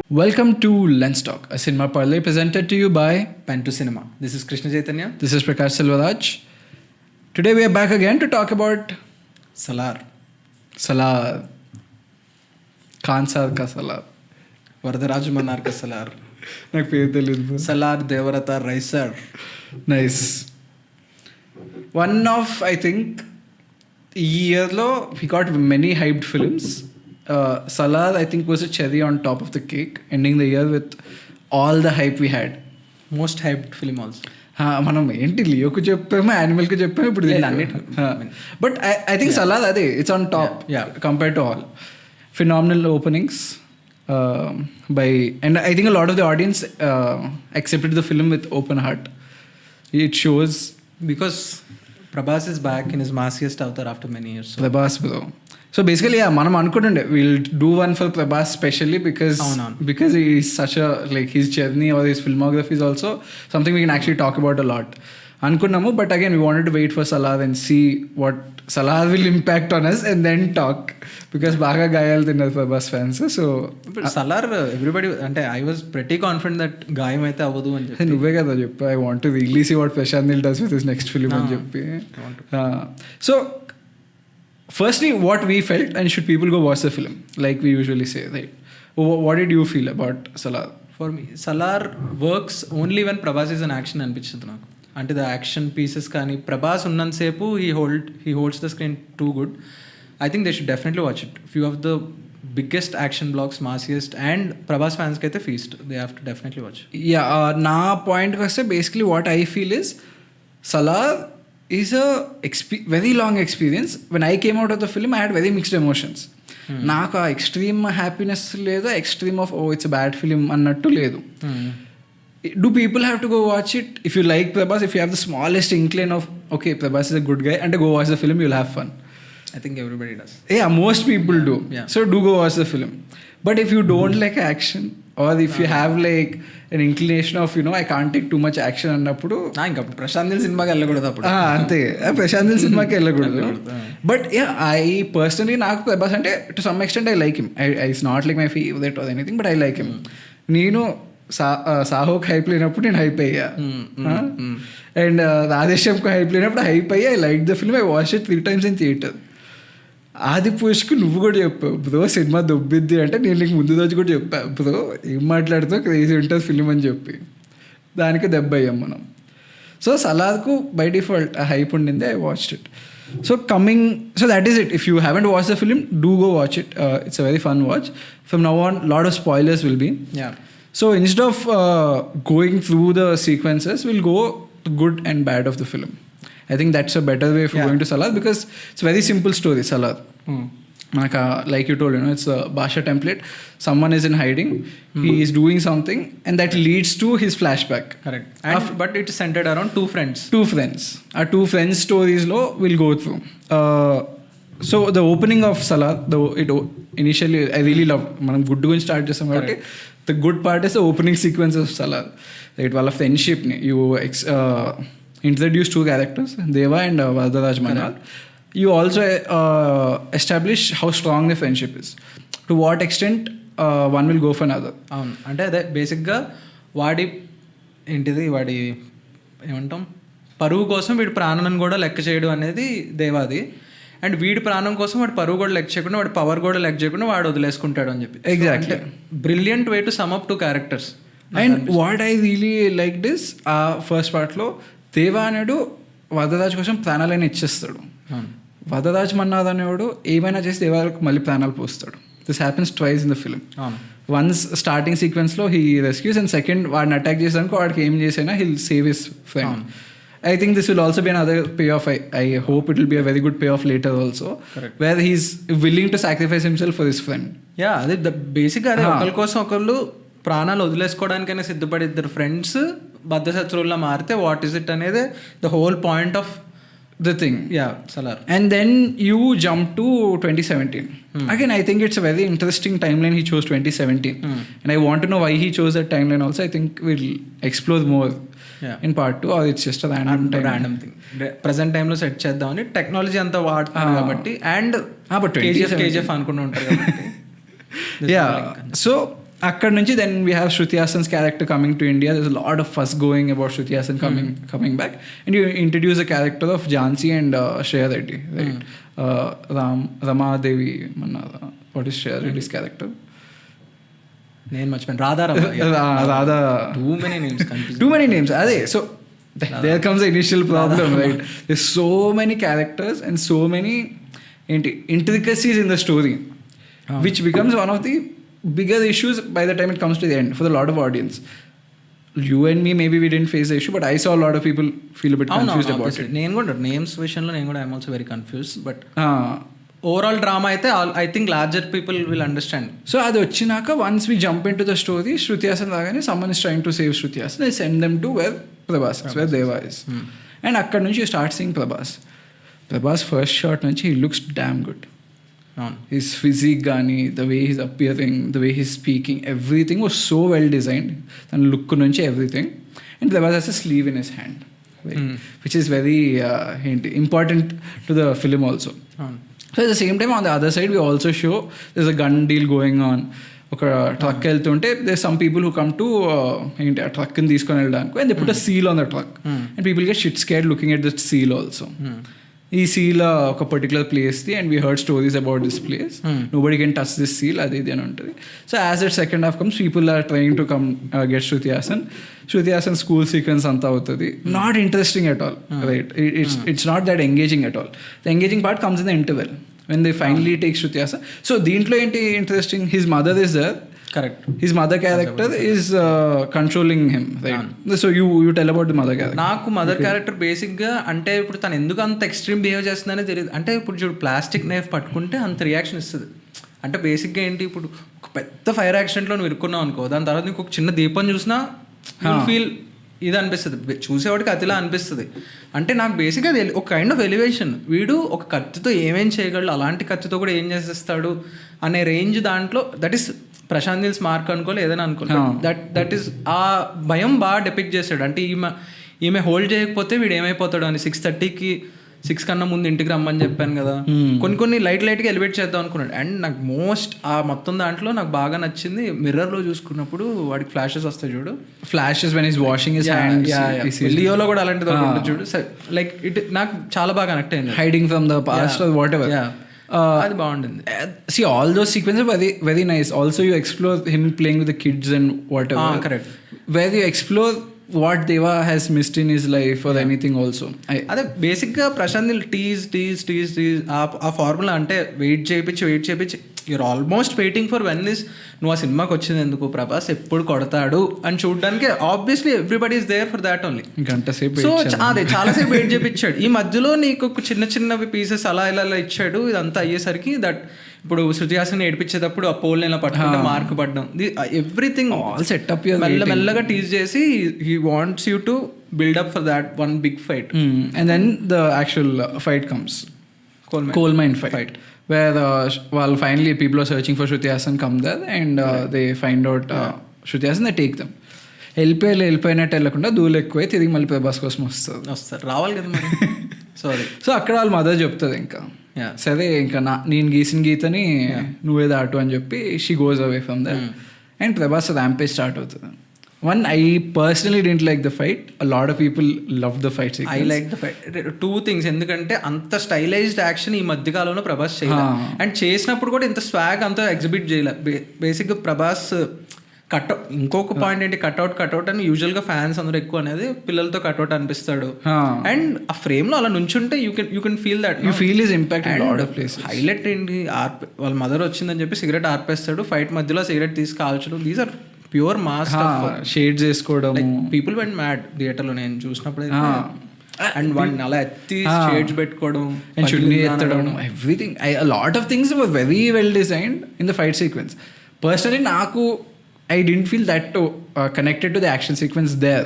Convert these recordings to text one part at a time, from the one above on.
Welcome to LENSTALK, a cinema parlay presented to you by Pen to Cinema. This is Krishna Chaitanya. This is Prakash Selvaraj. Today we are back again to talk about Salaar. Salaar. Khan Sar ka Salaar. Varadaraju Manar ka Salaar. నాకు పేరు తెలియదు. Salaar Devarata Raisar. Nice. One of, I think, ఈ ఇయర్లో we got many hyped films. Salaar, I think, was a cherry on top of the cake, ending the year with all the hype we had. Most hyped film also. మనం ఏంటి లియోకు చెప్పాము, యానిమల్కి చెప్పాము, ఇప్పుడు but I think Salaar అదే it's on top compare to all phenomenal openings by and I think a lot of the audience accepted the film with open heart. It shows because Prabhas is back in his massiest avatar after many years. Prabhas bro. So basically, మనం అనుకుంటుండే we'll do one for Prabhas specially because he is such a, like, his journey or his filmography is also something we can actually talk about a lot. అనుకున్నాము, but again we wanted to wait for Salaar and see what Salaar will impact on us and then talk, because బాగా గాయాలు తిన్నారు Prabhas fans. So but Salaar, everybody, అంటే I was pretty confident that గాయం అయితే అవ్వదు అని చెప్పి. నువ్వే కదా చెప్పు, I want to really see what Prashant Nil does with his next film అని చెప్పి. So firstly, what we felt, and should people go watch the film like we usually say, right? What did you feel about Salaar? For me, Salaar works only when Prabhas is an action అనిపించింది నాకు. అంటే the action pieces కానీ ప్రభాస్ ఉన్నంతసేపు he holds the screen too good. I think they should definitely watch it. Few of the biggest action blocks, massiest and Prabhas ఫ్యాన్స్కి అయితే feast. They have to definitely watch. Yeah, నా పాయింట్కి వస్తే basically what I feel is Salaar is a very long experience. When I came out of the film, I had very mixed emotions. నాకు ఆ extreme happiness లేదు, extreme of oh it's bad film అన్నట్టు లేదు. Do people have to go watch it? If you like Prabhas, if you have the smallest inkling of, okay, Prabhas is a good guy, and to go watch the film, you'll have fun. I think everybody does. Yeah, most people do. Yeah. So do go watch the film. But if you don't like action, or if you have like an inclination of, you know, I can't take too much action అన్నప్పుడు ఇంకా ప్రశాంత్ నీల్ సినిమాకి వెళ్ళకూడదు అప్పుడు. అంతే, ప్రశాంత్ నీల్ సినిమాకి వెళ్ళకూడదు. But yeah, I personally నాకు ప్రభాస్ అంటే to some extent I like him. It's not like my favourite or anything, but I like him. నేను సాహోకి హైప్ లేనప్పుడు నేను హైప్ అయ్యా, అండ్ రాధేశ్యామ్కి హైప్ లేనప్పుడు హైప్ అయ్యా. I like the film. I watch it 3 times in theatre. ఆది పుష్కు నువ్వు కూడా చెప్పావు బ్రో సినిమా దొబ్బిద్ది అంటే, నేను నీకు ముందు రోజు కూడా చెప్పా బ్రో ఏం మాట్లాడుతావు, క్రేజీ ఉంటుంది ఫిలిం అని చెప్పి. దానికి దెబ్బ అయ్యాం మనం. సో సలార్కు బై డిఫాల్ట్ ఆ హైప్ ఉండింది. I watched it. So that is it. If you haven't watched the film, do go watch it. It's a very fun watch. From now on, lot of spoilers will be. Yeah. So instead of going through the sequences, we'll go good and bad of the film. I think that's a better way of going to Salaar, because it's a very simple story, Salaar. Like you told, you know, it's a Basha template. Someone is in hiding, he is doing something, and that leads to his flashback. Correct. But it's centered around two friends. Our two friends stories lo will go through. So the opening of Salaar, initially I really loved. మనం good గురించి start చేస్తాం కాబట్టి the good part is the opening sequence of Salaar. Right, వాళ్ళ friendship ని you introduce 2 characters, Deva and Varadaraj Manal. You also establish how strong the friendship is, to what extent one will go for another. అవును, అంటే అదే బేసిక్గా వాడి ఏమంటాం, పరువు కోసం వీడి ప్రాణాన్ని కూడా లెక్క చేయడం అనేది దేవాది. అండ్ వీడి ప్రాణం కోసం వాడు పరువు కూడా లెక్క చేయకుండా, వాడి పవర్ కూడా లెక్క చేయకుండా వాడు వదిలేసుకుంటాడు అని చెప్పి. Exactly, brilliant way to sum up 2 characters. And what I really like this, ఆ ఫస్ట్ పార్ట్లో దేవా అనేడు వరదరాజ్ కోసం ప్రాణాలైనా ఇచ్చేస్తాడు. వరదరాజ్ మన్నాథ్ అనేవాడు ఏమైనా చేసి దేవాలకు మళ్ళీ ప్రాణాలు పోస్తాడు. This happens twice in the film. Once starting సీక్వెన్స్లో హీ రెస్క్యూస్, అండ్ సెకండ్ వాడిని అటాక్ చేసానికి వాడికి ఏం చేసైనా heal save his friend. I think this will also be another payoff. I hope it will be a very good payoff later also. Correct. Where he's willing to sacrifice himself for his friend. Yeah, అదే basic. అదే ఒకరి కోసం ఒకళ్ళు ప్రాణాలు వదిలేసుకోవడానికైనా సిద్ధపడి ఇద్దరు friends బద్ధశత్రువుల్లో మారితే what is it అనేది the whole point of the thing. Yeah, Salaar. And then you jump to 2017. Again, I think it's a very interesting timeline he chose, 2017. And I want to know why he chose that timeline also. I think we'll explore more. In part 2 or it's just random thing present టైంలో set చేద్దామని technology అంతా వాడుతున్నారు కాబట్టి and KGF అనుకుంటూ ఉంటారు కాబట్టి yeah so అక్కడ నుంచి then we have Shruti Hassan's character coming to India. There's a lot of fuss going about Shruti Hassan coming back, and you introduce a character of Jhansi and Shreya Reddy, right? Rama Devi Manna. What is Shreya Reddy's character? నేను మర్చిపోయాను. Radha. Too many names. అదే so there comes the initial problem, right? There's so many characters and so many intricacies in the story, which becomes one of the bigger issues by the time it comes to the end for a lot of audience. You and me, maybe we didn't face the issue, but I saw a lot of people feel a bit confused about it. నేను కూడా names విషయంలో నేను కూడా I'm also very confuse, but overall drama అయితే I think larger people will understand. So అది వచ్చినాక once we jump in to the story, Shruti Hassan రాగానే someone is trying to save Shruti Hassan, they send them to where Prabhas is, where Deva is. And అక్కడ నుంచి you start seeing Prabhas first shot నుంచి he looks damn good. His physique gaani, the way he's appearing, the way he's speaking, everything was so well designed. And look nunchi everything. And Prabhas has a sleeve in his hand, right? Which is very important to the film also. So at the same time, on the other side, we also show there's a gun deal going on. ఒక truck వెళ్తుంటే there's some people who come to ఏంటి ఆ ట్రక్ని తీసుకొని వెళ్ళడానికి, and they put a seal on the truck, and people get shit scared looking at the seal also. ఈ seal ఒక particular ప్లేస్ది, and we heard stories about this place, nobody can touch this seal, అది ఇది అని ఉంటుంది. So as that second half comes, people are trying to come get Shruti Hassan school sequence అంతా అవుతుంది. Not interesting at all, right? It's not that engaging at all. The engaging part comes in the interval when they finally take Shruti Hassan. So దీంట్లో ఏంటి interesting, his mother is there. Correct. His mother character is controlling him, right? So you tell about the mother character. నాకు mother character బేసిక్గా అంటే ఇప్పుడు తను ఎందుకు అంత extreme behave చేస్తుందనే తెలియదు. అంటే ఇప్పుడు చూడు, ప్లాస్టిక్ నైఫ్ పట్టుకుంటే అంత రియాక్షన్ ఇస్తుంది. అంటే బేసిక్గా ఏంటి, ఇప్పుడు ఒక పెద్ద ఫైర్ యాక్సిడెంట్లో నువ్వు ఇరుక్కున్నావు అనుకో, దాని తర్వాత నీకు ఒక చిన్న దీపం చూసినా ఫీల్ ఇది అనిపిస్తుంది, చూసేవాడికి అతిలా అనిపిస్తుంది. అంటే నాకు బేసిక్గా అది ఒక కైండ్ ఆఫ్ ఎలివేషన్. వీడు ఒక కత్తితో ఏమేం చేయగలడు, అలాంటి కత్తితో కూడా ఏం చేసేస్తాడు అనే రేంజ్ దాంట్లో, that is Prashanth Neel's mark అనుకోవాలి, ఏదైనా అనుకోవాలి, దట్ ఈస్ ఆ భయం బాగా డెపిక్ట్ చేశాడు. అంటే ఈమె హోల్డ్ చేయకపోతే వీడు ఏమైపోతాడు అని 6:30కి 6 కన్నా ముందు ఇంటికి రమ్మని చెప్పాను కదా, కొన్ని లైట్గా ఎలివేట్ చేద్దాం అనుకున్నాడు. అండ్ నాకు మోస్ట్ ఆ మొత్తం దాంట్లో నాకు బాగా నచ్చింది, మిర్రర్లో చూసుకున్నప్పుడు వాడికి ఫ్లాషెస్ వస్తాయి చూడు, flashes when is washing his hands. లియోలో కూడా అలాంటిది ఉంటుంది చూడు, లైక్ ఇట్ నాకు చాలా బాగా కనెక్ట్ అయింది. Hiding from the past or whatever, అది బాగుంటుంది. See, all those sequences are very, very nice. Also, you explore him playing with the kids and whatever. Correct. Where you explore what Deva has missed in his life or anything also. అదే బేసిక్గా Prashanth tease ఆ formula, అంటే wait చేయించి you're almost waiting for when this, నువ్వు ఆ సినిమాకి వచ్చింది ఎందుకు, ప్రభాస్ ఎప్పుడు కొడతాడు అని చూడడానికి. Obviously everybody is there for that only. గంట సేపు. సో అదే చాలాసేపు వెయిట్ చేయించాడు. ఈ మధ్యలో నీకు చిన్నవి పీసెస్ అలా ఇలా ఇచ్చాడు. ఇదంతా అయ్యేసరికి దట్ ఇప్పుడు Shruti Hassan ఏడిపించేటప్పుడు ఆ పోల్ని ఇలా పట్టుకుంటే మార్క్ పడ్డం, ఎవ్రీథింగ్ ఆల్ సెటప్ మెల్లగా టీజ్ చేసి he wants you to build up for that one big fight. And then the actual fight comes, coal mine fight. Where well, finally people are searching for Shruti Hassan, come there, and they find out Shruti Hassan, they take them. వెళ్ళిపోయినట్టు వెళ్ళకుండా దూలు ఎక్కువై తిరిగి మళ్ళీ ప్రభాస్ కోసం వస్తారు, రావాలి కదా మరి. Sorry. So అక్కడ వాళ్ళ మదర్ చెప్తుంది, ఇంకా సరే ఇంకా నేను గీసిన గీతని నువ్వే దాటు అని చెప్పి she goes away from that, and Prabhas rampage start అవుతుంది. One, I personally didn't like the fight. A lot of people loved the fight sequence. I like the fight. 2 things. ఎందుకంటే అంత స్టైలైజ్డ్ యాక్షన్ ఈ మధ్య కాలంలో ప్రభాస్ చేయలే, అండ్ చేసినప్పుడు కూడా ఇంత స్వాగ్ అంతా ఎగ్జిబిట్ చేయలే. బేసిక్గా ప్రభాస్ కట్అవుట్, ఇంకొక పాయింట్ ఏంటి, కట్అవుట్ అని యూజువల్గా ఫ్యాన్స్ అందరూ ఎక్కువ అనేది పిల్లలతో కట్అవుట్ అనిపిస్తాడు, అండ్ ఆ ఫ్రేమ్లో అలా నుంచుంటే you can feel that, you feel his impact in lot of places. Highlight ఏంటి, వాళ్ళ మదర్ వచ్చిందని చెప్పి సిగరెట్ ఆర్పేస్తాడు, ఫైట్ మధ్యలో సిగరెట్ తీసి కాల్చడం, these are pure mass. Shades వేసుకోవడం, పీపుల్ వెంట్ మ్యాడ్ థియేటర్లో నేను చూసినప్పుడు. అండ్ వన్ అలా ఎత్తి షేడ్స్ పెట్టుకోవడం, అండ్ చున్నీ ఎత్తడం, everything, a lot of things were very well designed in the fight sequence. Personally, నాకు I didn't feel that connected to the action sequence there.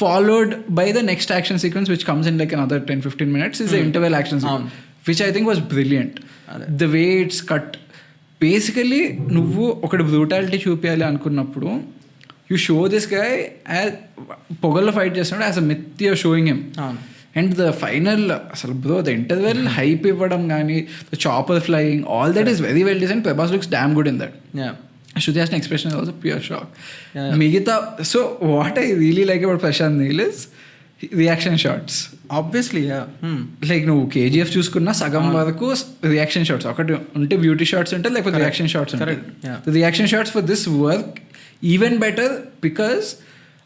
Followed by the next action sequence which comes in like another 10-15 minutes is the interval action sequence, which I think was brilliant. The way it's cut. Basically, నువ్వు ఒకటి brutality చూపించాలి అనుకున్నప్పుడు you show this guy పొగల్లో fight చేస్తున్నాడు as a myth you're showing him. And the final అసలు bro the interval hype ఇవ్వడం కానీ the chopper flying all that is very well design. Prabhas looks damn good in that. Shruti Hassan expression is also pure shock. Megita, so what I really like about Prashant Neel is reaction shots. Obviously, like నువ్వు KGF చూసుకున్నా సగం వరకు reaction shots ఒకటి ఉంటే beauty shots ఉంటాయి లేకపోతే reaction shots ఉంటాయి. Reaction shots for this work even better because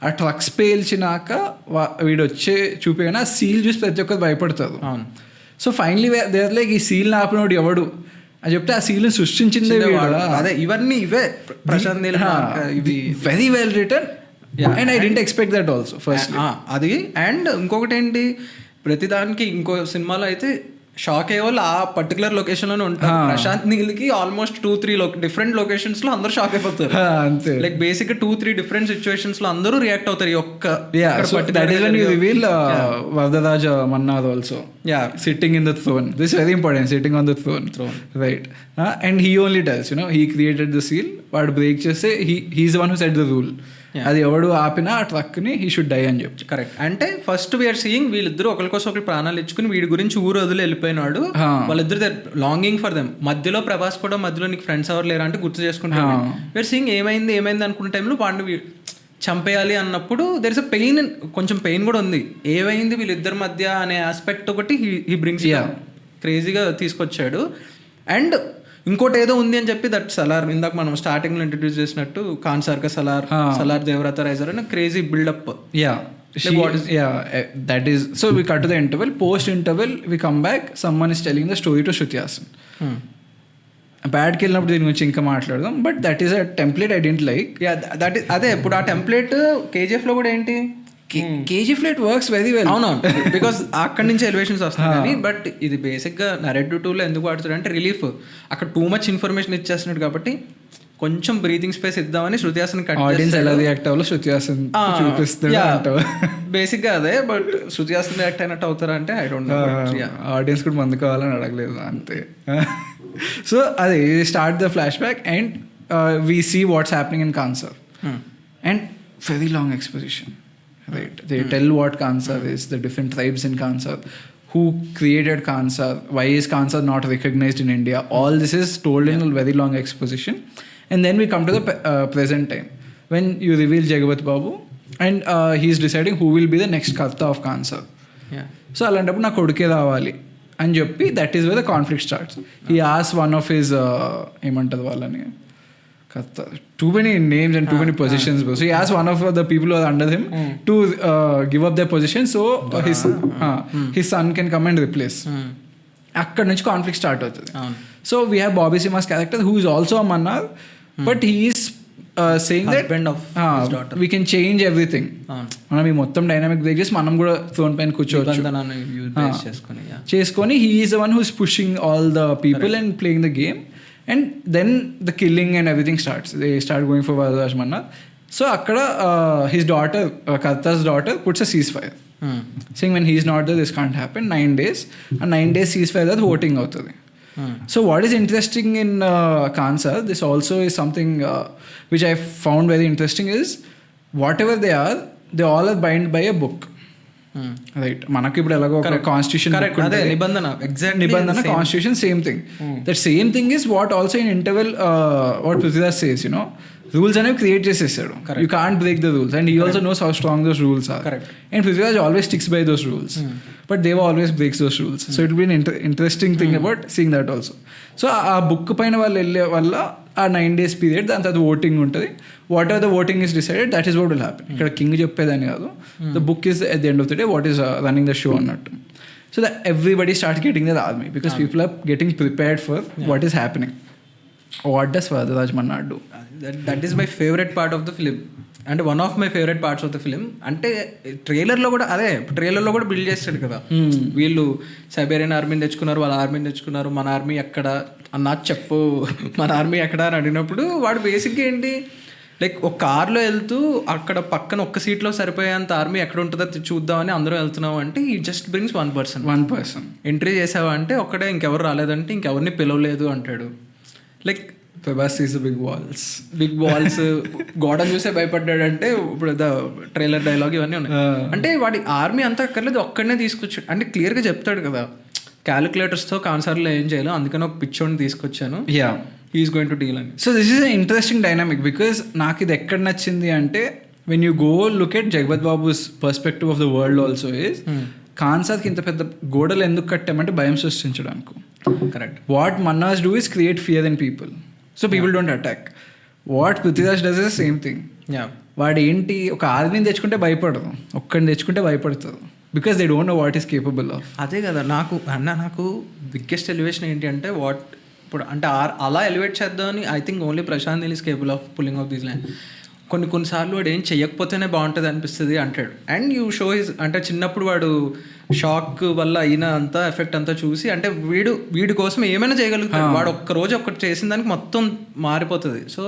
ఆ ట్రక్స్ పేల్చినాక వీడు వచ్చే చూపేనా సీల్ చూసి ప్రతి ఒక్కరు భయపడతారు. So finally they are like ఈ సీల్ ఆపినోడు ఎవడు అని చెప్తే ఆ సీల్ సృష్టించిందే అదే ఇవన్నీ ఇవే Prashanth Neel very well return. And I didn't expect that also first అది. అండ్ ఇంకొకటి ఏంటి, ప్రతిదానికి ఇంకో సినిమాలో అయితే షాక్ అయ్యే వాళ్ళు ఆ పర్టికులర్ లొకేషన్లోనే ఉంటారు. ప్రశాంత్ నీల్కి ఆల్మోస్ట్ 2-3 డిఫరెంట్ లొకేషన్స్లో అందరూ షాక్ అయిపోతారు. అంతే, లైక్ బేసిక్ 2-3 డిఫరెంట్ సిచ్యువేషన్స్లో అందరూ రియాక్ట్ అవుతారు ఈ ఒక్క. Varadaraja Mannar also sitting in the throne. This very important, sitting on the throne, right. And he only tells he created the seal. వాడు బ్రేక్ చేస్తే he's one who set the rule. అది ఎవడు ఆపినా ఆ ట్రక్ని హీ షుడ్ డై అని చెప్పి. Correct. అంటే first we are seeing వీళ్ళిద్దరు ఒకరికోసం ఒకరు ప్రాణాలు ఇచ్చుకుని వీడి గురించి ఊరు వదిలి వెళ్ళిపోయినాడు. వాళ్ళిద్దరు లాంగింగ్ ఫర్ దెమ్. మధ్యలో ప్రభాస్ కూడా మధ్యలో నీకు ఫ్రెండ్స్ ఎవరు లేరా అంటే గుర్తు చేసుకుంటాను. వీఆర్ సీయింగ్ ఏమైంది అనుకున్న టైంలో వాడిని చంపేయాలి అన్నప్పుడు దెర్ ఇస్ అ పెయిన్, కొంచెం పెయిన్ కూడా ఉంది. ఏమైంది వీళ్ళిద్దరి మధ్య అనే ఆస్పెక్ట్ ఒకటి హీ బ్రింగ్స్ క్రేజీగా తీసుకొచ్చాడు. అండ్ ఇంకోటి ఏదో ఉంది అని చెప్పి దట్ సలార్, ఇందాక మనం స్టార్టింగ్ లో ఇంట్రడ్యూస్ చేసినట్టు కాన్సార్ కా సలార్ దేవరత రైజర్ అని crazy buildup. That is. So we cut to the interval. Post interval we come back, someone is telling the story to Shruti Hassan. బ్యాడ్కి వెళ్ళినప్పుడు దీని గురించి ఇంకా మాట్లాడదాం. But that is a template I didn't like. That is అదే. ఇప్పుడు ఆ template KGF లో కూడా ఏంటి, కేజీఎఫ్ లో ఇట్ వర్క్స్ వెరీ వెల్. అవునవును, బికాస్ అక్కడి నుంచి ఎలివేషన్స్ వస్తాయి. కానీ బట్ ఇది బేసిక్గా నరేటివ్ టూల్లో ఎందుకు వాడుతాడు అంటే రిలీఫ్. అక్కడ టూ మచ్ ఇన్ఫర్మేషన్ ఇచ్చేస్తున్నాడు కాబట్టి కొంచెం బ్రీతింగ్ స్పేస్ ఇద్దామని శృతి హాసన్ ఎలా రియాక్ట్ అవ్వాలో శృతి హాసన్ చూపిస్తాడు. బేసిక్గా అదే. బట్ శృతి హాసన్ రియాక్ట్ అయినట్టు అవుతారా అంటే ఐ డోంట్ నో. ఆడియన్స్ కూడా మందు కావాలని అడగలేదు అంతే. సో అది start the flashback and we see what's happening in Khansaar and very long exposition. Right, they tell what Kansar is, the different tribes in Kansar, who created Kansar, why is Kansar not recognized in India. All this is told in a very long exposition. And then we come to the present time when you reveal Jagavat Babu and he's deciding who will be the next Karta of Kansar. So alantapu na koduke ravali అని చెప్పి that is where the conflict starts. He asks one of his ఏమంటారు వాళ్ళని, too many names and too many positions. So he asked one of the people who are under him to give up their position so his son can come and replace. అక్కడ నుంచి conflict start అవుతుంది. So we have Bobby సిమాస్ character who is also a Mannar, but he is saying that we can change everything. మనం ఈ మొత్తం dynamic break చేసి మనం కూడా throne పైన కూర్చోవచ్చు చేసుకొని he is the one who is pushing all the people and playing the game. And then the killing and everything starts. They start going for Varadaraj Mannar. So akkada his daughter, Karta's daughter, puts a ceasefire. Saying when he's not there, this can't happen. 9 days. And 9 days ceasefire that voting avutadi. So what is interesting in Kansar, this also is something which I found very interesting, is whatever they all are bound by a book. Right. మనకి ఇప్పుడు ఎలాగో constitution నిబంధన constitution same thing. That same thing is what also in interval what Prithviraj says, you know rules అనేవి create చేసేసాడు. You can't break the rules and he also knows how strong those rules are. And Prithviraj always sticks by those rules, but Dev always breaks those rules. So it be interesting thing about seeing that also. So ఆ book పైన వాళ్ళు వెళ్ళే వల్ల ఆ 9 days period దాని తర్వాత voting ఉంటుంది. Whatever the voting is decided that is what will happen. ఇక్కడ కింగ్ చెప్పేదని కాదు, the book is at the end of the day what is running the show అన్నట్టు. So that everybody start getting their army because people are getting prepared for what is happening. What does Varadaraj Mannar do? That is my favourite part of the film. అంటే one of my favourite parts of the film. అంటే ట్రైలర్లో కూడా build చేస్తాడు కదా, వీళ్ళు Siberian ఆర్మీని తెచ్చుకున్నారు, వాళ్ళ ఆర్మీని తెచ్చుకున్నారు, మన ఆర్మీ ఎక్కడ అన్నా చెప్పు, మన ఆర్మీ ఎక్కడ అని అడిగినప్పుడు వాడు బేసిక్గా ఏంటి, లైక్ ఒక కార్లో వెళ్తూ అక్కడ పక్కన ఒక్క సీట్లో సరిపోయేంత ఆర్మీ ఎక్కడ ఉంటుందో చూద్దామని అందరూ వెళ్తున్నావు అంటే ఈ just brings one person entry చేసావా అంటే ఒక్కడే, ఇంకెవరు రాలేదంటే ఇంకెవరిని పిలవలేదు అంటాడు. Like Prabhas sees the big walls గోడను చూసే భయపడ్డాడంటే ఇప్పుడు ట్రైలర్ డైలాగ్ ఇవన్నీ ఉన్నాయి. అంటే వాడి ఆర్మీ అంతా అక్కర్లేదు, ఒక్కడనే తీసుకొచ్చాడు. అంటే క్లియర్గా చెప్తాడు కదా, క్యాలిక్యులేటర్స్తో కాన్సర్లో ఏం చేయాలో, అందుకని ఒక పిచ్చోని తీసుకొచ్చాను, ఈజ్ గోయింగ్ టు డీల్ అని. So this is an interesting dynamic because నాకు ఇది ఎక్కడ నచ్చింది అంటే when you go look at Jagapathi Babu's perspective of the world also is కాన్సర్కి ఇంత పెద్ద గోడలు ఎందుకు కట్టామంటే భయం సృష్టించడానికి. Correct. What Mannaars do is create fear in people, so people don't attack. What Prithviraj does is same thing. వాడు ఏంటి, ఒక ఆర్మీని తెచ్చుకుంటే భయపడదు, ఒక్కడిని తెచ్చుకుంటే భయపడుతుంది, because they don't know what is capable of. అదే కదా నాకు బిగ్గెస్ట్ ఎలివేషన్ ఏంటి అంటే ఇప్పుడు అంటే అలా ఎలివేట్ చేద్దామని I think only Prashanth Neel is capable of pulling off these line. కొన్నిసార్లు వాడు ఏం చెయ్యకపోతేనే బాగుంటుంది అనిపిస్తుంది అంటాడు. అండ్ యూ షో హిస్, అంటే చిన్నప్పుడు వాడు షాక్ వల్ల అయిన అంతా ఎఫెక్ట్ అంతా చూసి, అంటే వీడి కోసం ఏమైనా చేయగలుగుతాడు వాడు, ఒక్కరోజు ఒక్కటి చేసిన దానికి మొత్తం మారిపోతుంది. సో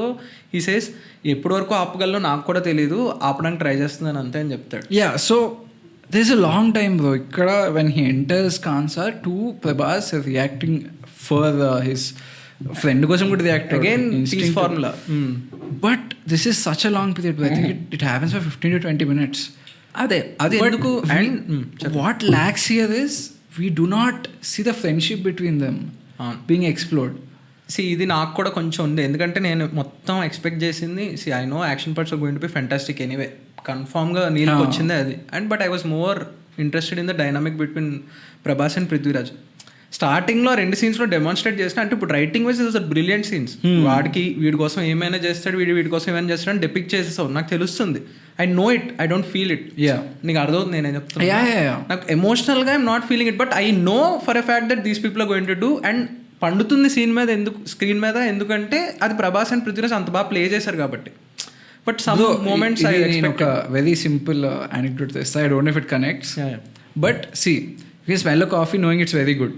ఈ సేస్ ఎప్పటి వరకు ఆపగలను నాకు కూడా తెలియదు, ఆపడానికి ట్రై చేస్తున్నాను అంతే అని చెప్తాడు. Yeah, so there is a long time bro ikkada when he enters Kansar to Prabhas reacting for his friend kosam kuda react again peace formula. But this is such a long period, I think it happens for 15 to 20 minutes. ade enduku. And what lacks here is we do not see the friendship between them being explored. ఇది నాకు కూడా కొంచెం ఉంది, ఎందుకంటే నేను మొత్తం expect చేసింది, I know action parts are going to be fantastic anyway, కన్ఫామ్గా నీళ్ళకి వచ్చిందే అది. And but I was more interested in the dynamic between Prabhas and Prithviraj. స్టార్టింగ్లో 2 సీన్స్లో డెమాన్స్ట్రేట్ చేసిన, అంటే ఇప్పుడు writing wise is brilliant scenes. వీడి కోసం ఏమైనా చేస్తాడు, వీడి కోసం ఏమైనా చేస్తాడు అని డెపిక్ట్ చేసేసావు, నాకు తెలుస్తుంది. I know it, I don't feel it. నీకు అర్థమవుతుంది నేనేం చెప్తాను. నాకు ఎమోషనల్గా I'm not feeling it, but I know for a fact that these people are going to do. And పండుతుంది స్క్రీన్ మీద ఎందుకంటే అది ప్రభాస్ అండ్ పృథ్వీరాజ్ అంత బాగా ప్లే చేశారు కాబట్టి. బట్ సమ్ మూమెంట్స్ నేను ఒక వెరీ సింపుల్ anecdote తెస్తా, I don't know if it connects. But see, you can smell a coffee knowing it's very good.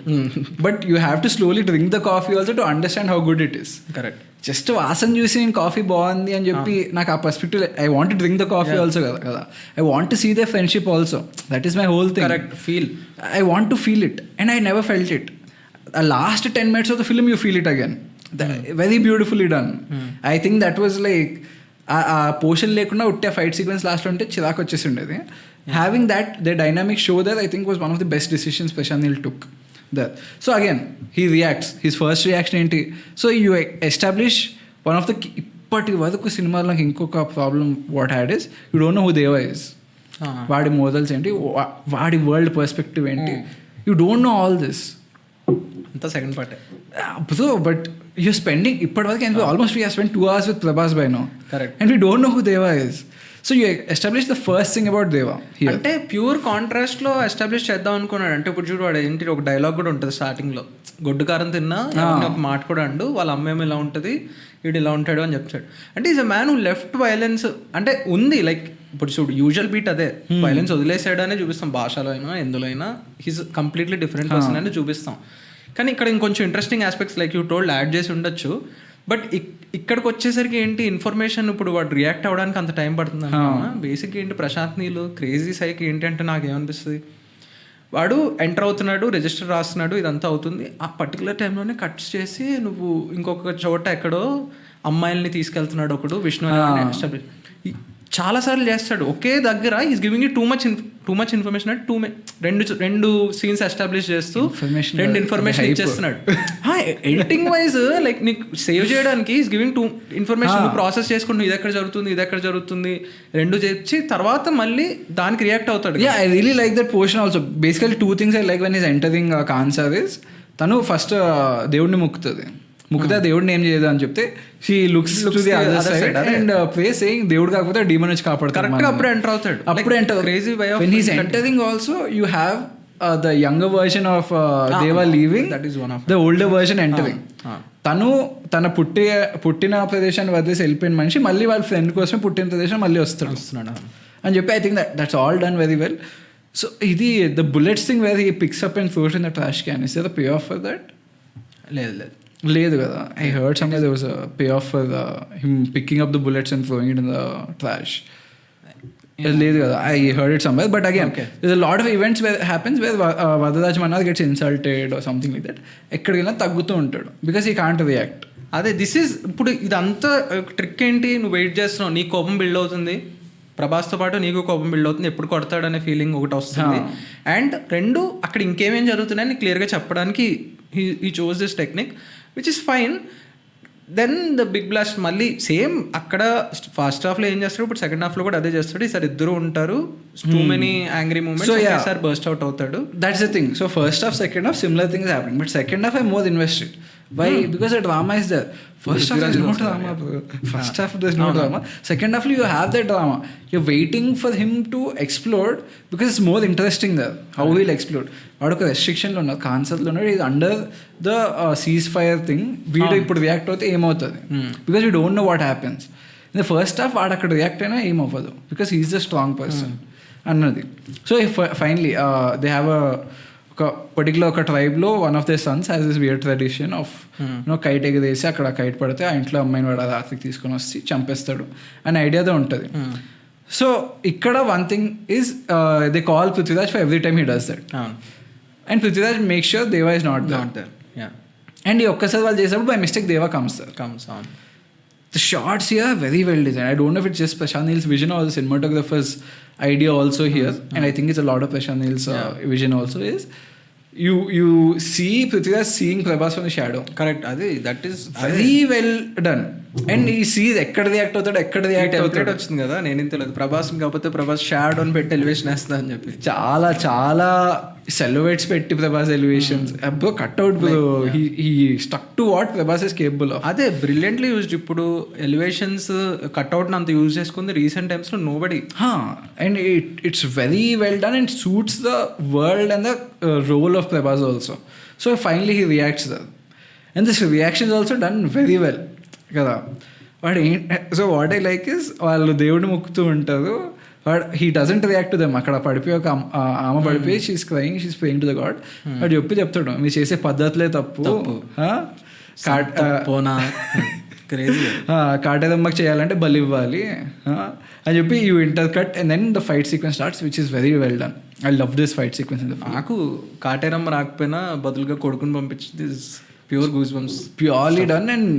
But you have to slowly drink the coffee also to understand how good it is. Correct. Just వాసన చూసి నేను coffee బాగుంది అని చెప్పి నాకు ఆ perspective, I want to drink the coffee also కదా, I want to see the friendship also, that is my whole thing. Correct. Feel, I want to feel it and I never felt it. The last 10 minutes of the film you feel it again. Very beautifully done. I think that was like ఆ portion లేకుండా ఉట్టే fight sequence లాస్ట్లో ఉంటే చిరాకు వచ్చేసి ఉండేది. Having that the dynamic show that I think was one of the best decisions Prashanth Neel took that. So again he reacts, his first reaction ఏంటి, so you establish one of the, ఇప్పటి వరకు సినిమాలో నాకు ఇంకొక problem what had is you don't know who Deva is. వాడి models ఏంటి, వాడి world perspective ఏంటి, you don't no all this. అంతా second part. So, but you're spending, ippadi almost we have spent 2 hours with Prabhas by now. Correct. And we don't know who Deva is. So you establish the first thing about Deva here. అంటే pure కాంట్రాస్ట్లో establish చేద్దాం అనుకున్నాడు. అంటే ఇప్పుడు చూడు, వాడు ఏంటి ఒక డైలాగ్ కూడా ఉంటుంది స్టార్టింగ్లో, గొడ్డు కారం తిన్నా ఒక మాట కూడా అండు, వాళ్ళ అమ్మేమో ఇలా ఉంటుంది, వీడు ఇలా ఉంటాడు అని చెప్తాడు. అంటే is a man who left violence, అంటే ఉంది లైక్ ఇప్పుడు చూడు యూజువల్ బీట్ అదే, వైలెన్స్ వదిలేసాడు అనే చూపిస్తాం, భాషలో అయినా ఎందులో అయినా హీస్ కంప్లీట్లీ డిఫరెంట్ పర్సన్ అని చూపిస్తాం. కానీ ఇక్కడ ఇంకొంచెం interesting aspects like you told add చేసి ఉండొచ్చు. బట్ ఇక్కడికి వచ్చేసరికి ఏంటి, ఇన్ఫర్మేషన్ ఇప్పుడు వాడు రియాక్ట్ అవ్వడానికి అంత టైం పడుతుంది అన్న. బేసిక్ ఏంటి, ప్రశాంత్ నీల్ క్రేజీ సైకి ఏంటి అంటే నాకు ఏమనిపిస్తుంది, వాడు ఎంటర్ అవుతున్నాడు, రిజిస్టర్ రాస్తున్నాడు, ఇదంతా అవుతుంది. ఆ పర్టికులర్ టైంలోనే కట్స్ చేసి నువ్వు ఇంకొక చోట ఎక్కడో అమ్మాయిల్ని తీసుకెళ్తున్నాడు ఒకడు, విష్ణు చాలాసార్లు చేస్తాడు ఒకే దగ్గర. Is giving you too much information అంటే రెండు సీన్స్ ఎస్టాబ్లిష్ చేస్తూ 2 ఇన్ఫర్మేషన్ ఇచ్చేస్తున్నాడు. ఎడిటింగ్ వైజ్ లైక్ నీకు సేవ్ చేయడానికి ఈస్ గివింగ్ 2 ఇన్ఫర్మేషన్ ప్రాసెస్ చేసుకుంటూ ఇది ఎక్కడ జరుగుతుంది 2 చెప్పి తర్వాత మళ్ళీ దానికి రియాక్ట్ అవుతాడు. I really like that portion also. Basically 2 things I like when is entering cancer is, తను ఫస్ట్ దేవుడిని ముక్కితే దేవుడిని ఏం చేయదు అని చెప్తే she looks to the other side and pray saying దేవుడు కాకపోతే డీమన్ నుంచి కాపాడతాడు. కరెక్ట్. అప్పుడు ఎంటర్ అవుతాడు. Crazy way of when he is entering also you have the younger version of Deva leaving, that is one of the older version entering. తన పుట్టిన ప్రదేశాన్ని వదిలేసి వెళ్ళిపోయిన మనిషి మళ్ళీ వాళ్ళ ఫ్రెండ్ కోసమే పుట్టిన ప్రదేశం మళ్ళీ వస్తున్నాడు అని చెప్పి I think that's all done very well. So ఇది the bullets thing where he picks up and throws in the trash can, is the payoff for that? లేదు కదా. I heard somewhere there was a payoff for him picking up the bullets and throwing it in the trash. లేదు కదా, I heard it somewhere. But again there's a lot of events where happens where Vardarajan Mannar gets insulted or something like that. ఎక్కడికి వెళ్ళినా తగ్గుతూ ఉంటాడు because he can't react. అదే this is ఇప్పుడు ఇదంతా trick ఏంటి, నువ్వు వెయిట్ చేస్తున్నావు, నీ కోపం బిల్డ్ అవుతుంది, ప్రభాస్తో పాటు నీకు కోపం బిల్డ్ అవుతుంది, ఎప్పుడు కొడతాడనే ఫీలింగ్ ఒకటి వస్తుంది. అండ్ రెండు అక్కడ ఇంకేమేం జరుగుతున్నాయని క్లియర్గా చెప్పడానికి ఈ chose this technique which is fine. Then the big blast మళ్ళీ సేమ్ అక్కడ ఫస్ట్ హాఫ్లో ఏం చేస్తాడు, ఇప్పుడు సెకండ్ హాఫ్లో కూడా అదే చేస్తాడు. ఈసారి ఇద్దరు ఉంటారు, too many angry moments, sir burst out అవుతాడు. That's the thing. So first half second half similar things happening, but second half I more invested. Why? Because the drama is there. First half there's no drama. First half there's no drama. Second half you have that drama. You're waiting for him to explode because it's more interesting there. How he'll explode. వాడు ఒక రెస్ట్రిక్షన్లో ఉన్నాడు, కాన్సెప్ట్లో ఉన్నాడు, is under the ceasefire thing. వీడు ఇప్పుడు react అవుతే ఏమవుతుంది, because you don't know what happens. In the first half వాడు అక్కడ రియాక్ట్ అయినా ఏమవ్వదు, because he's the strong person అన్నది. సో ఫైనలీ దే హ్యావ్ ఒక పర్టికులర్ ఒక ట్రైబ్లో one of the sons has this weird tradition of kite ఎగరేసి అక్కడ కైట్ పడితే ఆ ఇంట్లో అమ్మాయిని వాడు రాత్రికి తీసుకొని వచ్చి చంపేస్తాడు అనే ఐడియాతో ఉంటుంది. సో ఇక్కడ one thing is they call Prithviraj for every time he does that, and Prithviraj make sure దేవా ఇస్ నాట్ దర్. అండ్ ఈ ఒక్కసారి వాళ్ళు చేసినప్పుడు బై మిస్టేక్ దేవా comes on. The shots here are very well designed. I don't know if it's just Prashant Neil's vision or the cinematographer's idea also here. And I think it's a lot of Prashant Neil's vision also is you see Prithviraj seeing Prabhas from the shadow. Correct. That is very well done. And he sees ఎక్కడ react అవుతాడు వచ్చింది కదా, నేనేం తెలియదు ప్రభాస్ కాకపోతే Prabhas shadow అని పెట్టి elevation వేస్తా అని చెప్పి చాలా చాలా సెల్యువేట్స్ పెట్టి ప్రభాస్ ఎలివేషన్స్ అబ్బో cutout he stuck to what Prabhas is capable of. అదే బ్రిలియంట్లీ యూజ్డ్. ఇప్పుడు ఎలివేషన్స్ కట్అవుట్ అంత యూజ్ చేసుకుంది రీసెంట్ టైమ్స్ లో nobody. And it's very well done and suits the world and the role of Prabhas also. So finally he reacts that and this reaction is also done very well కదా. వాడు so what I like is వాళ్ళు దేవుడిని మొక్కుతూ ఉంటారు, వాడు he doesn't react to them. అక్కడ పడిపోయి ఒక ఆమె పడిపోయి she's crying, she's praying to the God. వాడు చెప్తాడు మీరు చేసే పద్ధతులే తప్పు, కాటేదమ్మకి చేయాలంటే బలి ఇవ్వాలి అని చెప్పి you intercut and then the fight sequence starts which is very well done. I love this fight sequence. నాకు కాటేరమ్మ రాకపోయినా బదులుగా కొడుకుని పంపించింది pure goosebumps, purely done and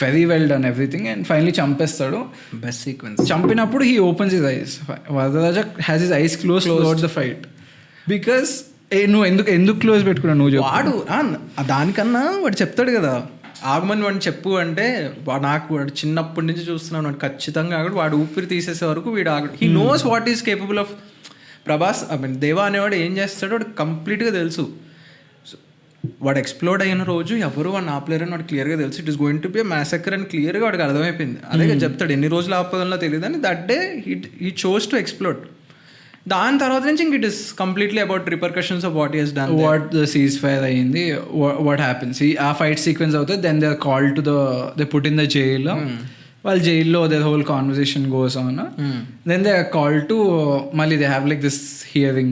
very well done everything. And finally చంపేస్తాడు. Best sequence. చంపినప్పుడు he opens his eyes. Varadaraja has his eyes close throughout the fight because నువ్వు ఎందుకు close పెట్టుకున్నావు నువ్వు. వాడు దానికన్నా వాడు చెప్తాడు కదా ఆగమని వాడిని చెప్పు అంటే, నాకు వాడు చిన్నప్పటి నుంచి చూస్తున్నాను వాడు ఖచ్చితంగా ఆగడు, వాడు ఊపిరి తీసేసే వరకు వీడు ఆగడు. He knows what is capable of. Prabhas Deva అనేవాడు ఏం చేస్తాడో వాడు కంప్లీట్గా తెలుసు. వాడు ఎక్స్ప్లోర్డ్ అయిన రోజు ఎవరు వాడిని ఆపలేరని వాడు క్లియర్గా తెలుసు. It is going to B massacre అని క్లియర్గా వాడికి అర్థమైపోయింది. అదే చెప్తాడు ఎన్ని రోజులు ఆపదంలో తెలియదు అని. That day he chose to explore. దాని తర్వాత నుంచి ఇంక it is completely about repercussions of what is done, what the ceasefire అయ్యింది, వాట్ హ్యాపెన్స్. ఆ ఫైట్ సీక్వెన్స్ అవుతుంది. Then they are called to they put in the jail. వాళ్ళ జైల్లో they whole conversation goes on. Then they are called to మళ్ళీ they have like this hearing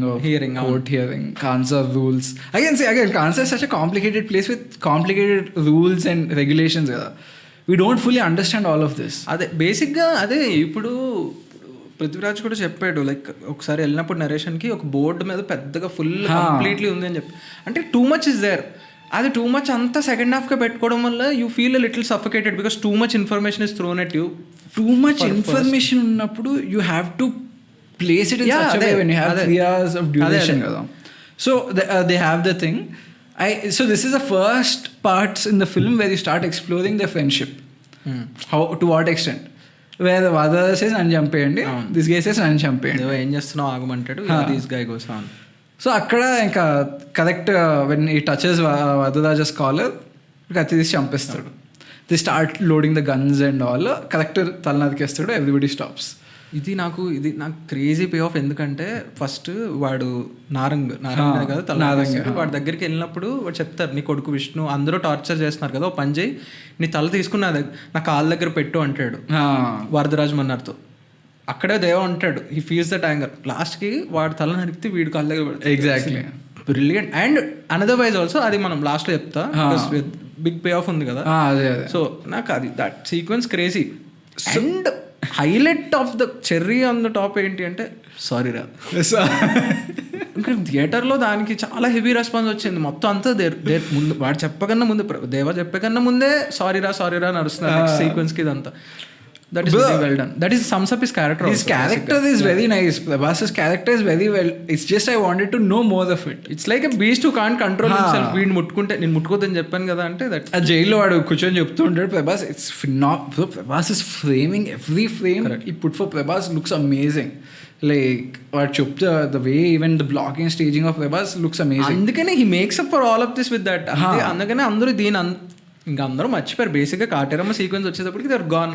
court hearing, Kansa rules. Again Kansa is such a complicated place with complicated rules and regulations. We don't fully understand all of this. అదే బేసిక్గా అదే ఇప్పుడు పృథ్వీరాజ్ కూడా చెప్పాడు, like ఒకసారి వెళ్ళినప్పుడు నరేషన్కి ఒక బోర్డు మీద పెద్దగా ఫుల్ కంప్లీట్లీ ఉంది అని చెప్పి, అంటే టూ మచ్ ఇస్ దేర్. అది టూ మచ్ అంతా సెకండ్ హాఫ్గా పెట్టుకోవడం వల్ల you feel little suffocated because too much information is thrown at you. Too much information ఉన్నప్పుడు you have to place it in such a way when you have 3 hours of duration. So they have the thing. So this is the first parts in the film where you start exploring their friendship. How, to what extent, where the father says nanu champeyandi, this guy says nanu champeyandi, ఏం చేస్తున్నావు ఆగమంటాడు, this guy goes on. So అక్కడ ఇంకా correct when he touches Vadaraja's collar కత్తి తీసి చంపేస్తాడు. They start loading the guns and all. Correct తల నరికేస్తాడు. Everybody stops. ఇది నాకు క్రేజీ పే ఆఫ్. ఎందుకంటే ఫస్ట్ వాడు నారంగ్ కదా తల, వాడి దగ్గరికి వెళ్ళినప్పుడు వాడు చెప్తారు నీ కొడుకు విష్ణు అందరూ టార్చర్ చేస్తున్నారు కదా, ఓ పని చేయి నీ తల తీసుకుని నా కాళ్ళ దగ్గర పెట్టు అంటాడు వరదరాజ్ మన్నర్తో. అక్కడే దేవ ఉంటాడు, హీ ఫీల్స్ దట్ యాంగర్. లాస్ట్కి వాడు తల నరికితే వీడి కాళ్ళ దగ్గర పెడతాడు. Exactly brilliant. And another wise also అది మనం లాస్ట్లో చెప్తా, బిగ్ పే ఆఫ్ ఉంది కదా. సో నాకు అది that sequence crazy. And highlight of the cherry on the top ఏంటి అంటే, సారీ రా ఇంకా థియేటర్లో దానికి చాలా హెవీ రెస్పాన్స్ వచ్చింది. మొత్తం అంతా ముందు వాడు చెప్పకన్నా ముందు దేవా చెప్పకన్నా ముందే సారీరా నడుస్తున్నారు సీక్వెన్స్కి ఇదంతా. That is very well done. That is sums up his character. His also, character is very nice. Prabhas's character is very well. It's just I wanted to know more of it. It's like a beast who can't control himself. వీడిని ముట్టుకుంటే నేను ముట్టుకోదని చెప్పాను కదా అంటే that ఆ జైల్లో వాడు కూర్చొని చెప్తూ ఉంటాడు Prabhas. It's Prabhas is framing every frame he put for Prabhas looks amazing. Like వాడు చెప్తా the way even the blocking staging of Prabhas looks amazing. అందుకనే he makes up for all of this with that. అందుకనే అందరూ ఇంకా అందరూ మర్చిపోయారు బేసిక్గా కాటేరమ్మ సీక్వెన్స్ వచ్చేటప్పటికి దర్ గాన్.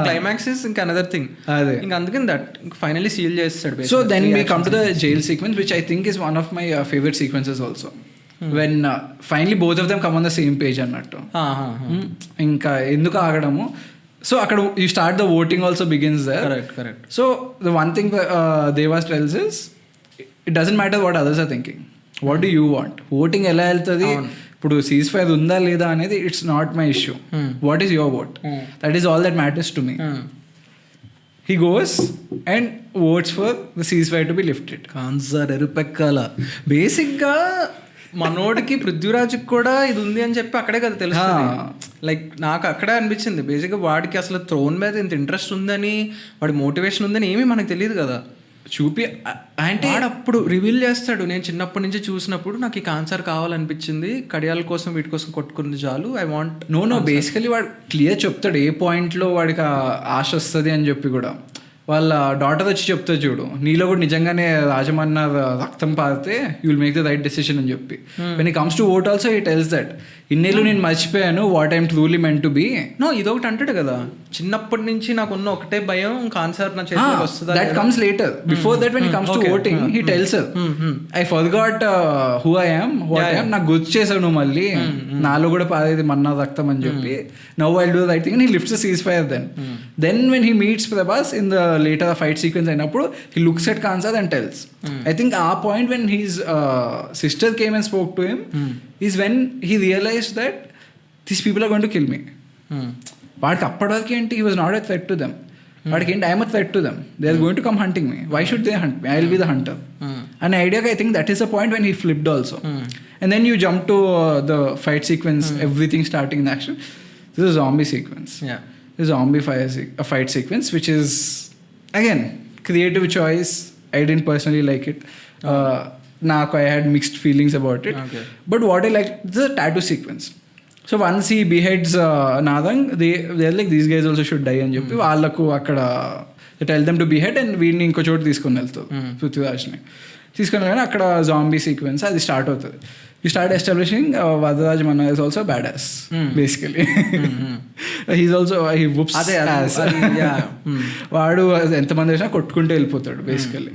క్లైమాక్స్ ఇస్ ఇంకా అనదర్ థింగ్. అదే ఇంకా అందుకని దట్ ఫైనలీ సీల్ చేస్తాడు. So then we come to the jail sequence which I think is one of my favourite sequences also. When finally both of them come on the same page అన్నట్టు. ఇంకా ఎందుకు ఆగడము. So అక్కడ you start the voting also begins there. Correct. So the one thing Deva's tells is it doesn't matter what others are thinking, what do you want. Voting ఎలా వెళ్తుంది, ఇప్పుడు ceasefire ఉందా లేదా అనేది it's not my issue. What is your vote, that is all that matters to me. He goes and votes for the ceasefire to be lifted. Khansaar ఎరుపెక్కాల బేసిక్గా మనోడికి పృథ్వీరాజ్కి కూడా ఇది ఉంది అని చెప్పి అక్కడే కదా తెలుస్తుంది. లైక్ నాకు అక్కడే అనిపించింది బేసిక్గా వాడికి అసలు థ్రోన్ మీద ఇంత ఇంట్రెస్ట్ ఉందని, వాడి మోటివేషన్ ఉందని ఏమీ మనకు తెలియదు కదా. చూపి అంటే అప్పుడు రివీల్ చేస్తాడు. నేను చిన్నప్పటి నుంచి చూసినప్పుడు నాకు ఈ కాన్సర్ కావాలనిపించింది, కడియాల కోసం వీటి కోసం కొట్టుకుంది చాలు, ఐ వాంట్ నో బేసికలీ వాడు క్లియర్ చెప్తాడు ఏ పాయింట్లో వాడికి ఆశ వస్తుంది అని చెప్పి కూడా. వాళ్ళ డాటర్ వచ్చి చెప్తా చూడు, నీలో కూడా నిజంగానే రాజమన్న రక్తం పారితే you will make the right decision అని చెప్పి. When he comes to vote also he tells that ఇన్నేళ్ళు నేను మర్చిపోయాను what I'm truly meant to be. No ఇదొకటి అంటాడు కదా, చిన్నప్పటి నుంచి నాకున్న ఒకటే భయం కాన్సర్ నా చేతిలోకి వస్తుంది. That comes later. Before that when he comes to voting he tells I forgot who I am what I am, నాకు గుర్తు చేసావు నువ్వు మళ్ళీ, నాలో కూడా పారేది మన్నా రక్తం అని చెప్పి. Now I will do the right thing and he lifts the ceasefire. Then when he meets Prabhas in the later the fight sequence అయినప్పుడు he looks at Kansar and tells. I think ఆ point when his sister came and spoke to him is when he realized that these people are going to kill me. వాడికి అప్పటివరకు ఏంటి, he was not a threat to them. వాడికి ఏంటి, I am a threat to them, they are going to come hunting me, why should they hunt me, I will be the hunter. And idea I think that is the point when he flipped also. And then you jump to the fight sequence, everything starting in action. This is a zombie sequence. This zombie fight sequence which is again creative choice. I didn't personally like it. I had mixed feelings about it. But what I liked, the tattoo sequence. So once he beheads Nadang, they're like these guys also should die అని చెప్పి వాళ్ళకు అక్కడ tell them to behead and వీడిని ఇంకో చోటు తీసుకొని వెళ్తారు పృథ్వీరాజ్ని. తీసుకొని వెళ్ళి అక్కడ జాంబీ సీక్వెన్స్ అది స్టార్ట్ అవుతుంది. You start establishing Vardharaj Manna is also a badass basically. He's also he whoops ass. వాడు ఎంతమంది వేసినా కొట్టుకుంటూ వెళ్ళిపోతాడు basically.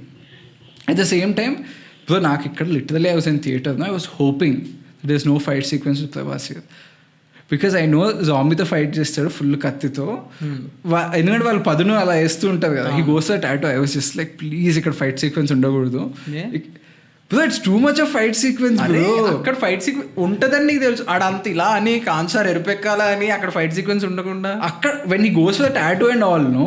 At the same time ఇప్పుడు నాకు ఇక్కడ literally I was in theatre, I was hoping there is no fight sequence with Prabhas here because I know జాంబీతో fight చేస్తాడు ఫుల్ కత్తితో. ఎందుకంటే వాళ్ళు పదును అలా వేస్తూ ఉంటారు కదా. He goes that tattoo. I was just like please ఇక్కడ ఫైట్ సీక్వెన్స్ ఉండకూడదు. Bro, it's too much of fight sequence, bro. అక్కడ ఫైట్ సీక్వెన్స్ ఉంటుందని నీకు తెలుసు, ఆడంత ఇలా అని కాన్సర్ ఎరుపెక్కాల అని అక్కడ ఫైట్ సీక్వెన్స్ ఉండకుండా అక్కడ when he goes for the tattoo and all, no,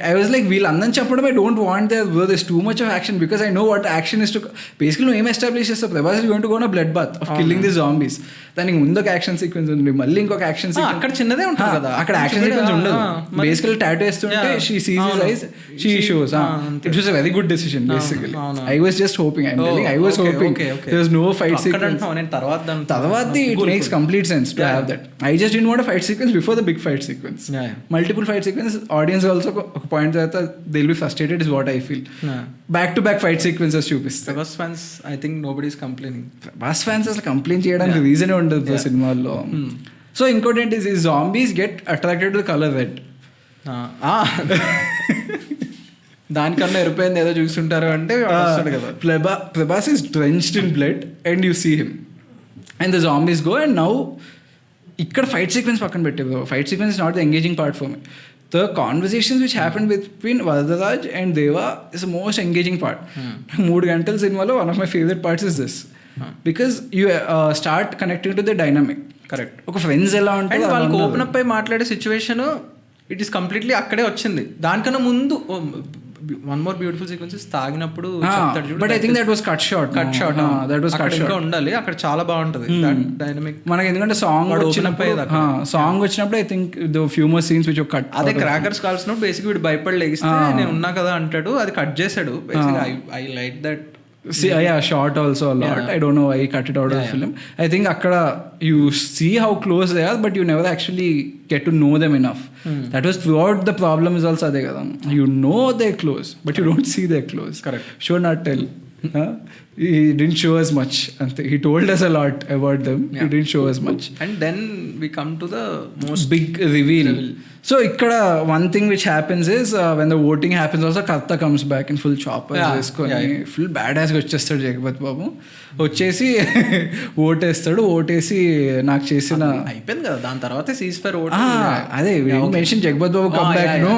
I was like వీళ్ళందరం చెప్పడం I don't want there, bro, there's too much of action because I know what action is to basically నువ్వు ఏం establish చేస్తావు, Prabhas is going to go on a blood bath of killing these zombies. దానికి ముందు ఒక action sequence ఉంది, మళ్ళీ ఇంకొక action sequence. అక్కడ చిన్నదే ఉంటుంది కదా, అక్కడ యాక్షన్ సీక్వెన్స్ ఉండదు. బేసికల్లీ టాటూ వేస్తుంటే she sees his eyes, she shows. It was a very good decision basically. I was just hoping, I'm telling, I was hoping there's no fight sequence. తర్వాత it makes complete sense to have that. I just didn't want a fight sequence before the big fight sequence. Multiple fight sequences, audience also ఒక point తర్వాత they'll be frustrated is what I feel. Back to back fight sequences చూపిస్తారు. Prabhas fans, I think nobody is complaining. Prabhas fans అసలు complaint చేయడానికి reason ఉండదు సినిమాల్లో. So ఇంకోటి ఏంటి, zombies get attracted to the color red. దానికన్నా ఎరిపోయింది ఏదో చూస్తుంటారు అంటే వస్తాడు కదా. Prabhas is drenched in blood and you see him and the zombies go. And now ఇక్కడ ఫైట్ సీక్వెన్స్ పక్కన పెట్టే, fight sequence is not the engaging part for me. The conversations which happened between Vardharaj and Deva is the most engaging part. 3 గంటల సినిమాలో one of my favorite parts is this. Because you start connecting to the dynamic. Correct. ఒక friends ఎలా ఉంటుంది వాళ్ళకి open up అయి మాట్లాడే situation it is completely అక్కడే వచ్చింది. దానికన్నా ముందు వన్ మోర్ బ్యూటిఫుల్ సీక్వెన్సెస్ తాగినప్పుడు చెప్తాడు చూడు, but I think that was cut short that was cut short. ఉండాలి అక్కడ చాలా బాగుంటది డైనమిక్ మనకి, ఎందుకంటే సాంగ్ వచ్చినప్పుడు I think the few more scenes which cut. అదే క్రాకర్స్ కాల్సినప్పుడు బేసిక్ వీడు భయపడి లెగిస్తే నేను ఉన్నా కదా అంటాడు, అది కట్ చేశాడు. Basic I like that. Short also a lot. I don't know why he cut it out of the film. I think akkada you see how close they are, but you never actually get to know them enough. That was throughout the problem is also ade kada. You know they're close, but you don't see they're close. Correct. Show not tell. He didn't show us much. He told us a lot about them. He didn't show us much. And then we come to the most big reveal. So ikkada one thing which happens is when the voting happens also Karta comes back in full chopper వేసుకొని full bad as గా వచ్చేస్తాడు జగపతి బాబు. వచ్చేసి ఓటేస్తాడు. ఓటేసి నాకు చేసిన అయిపోయింది కదా, దాని తర్వాత సీజ్ ఫైర్ ఓట్. అదే mention Jagapathi Babu come back no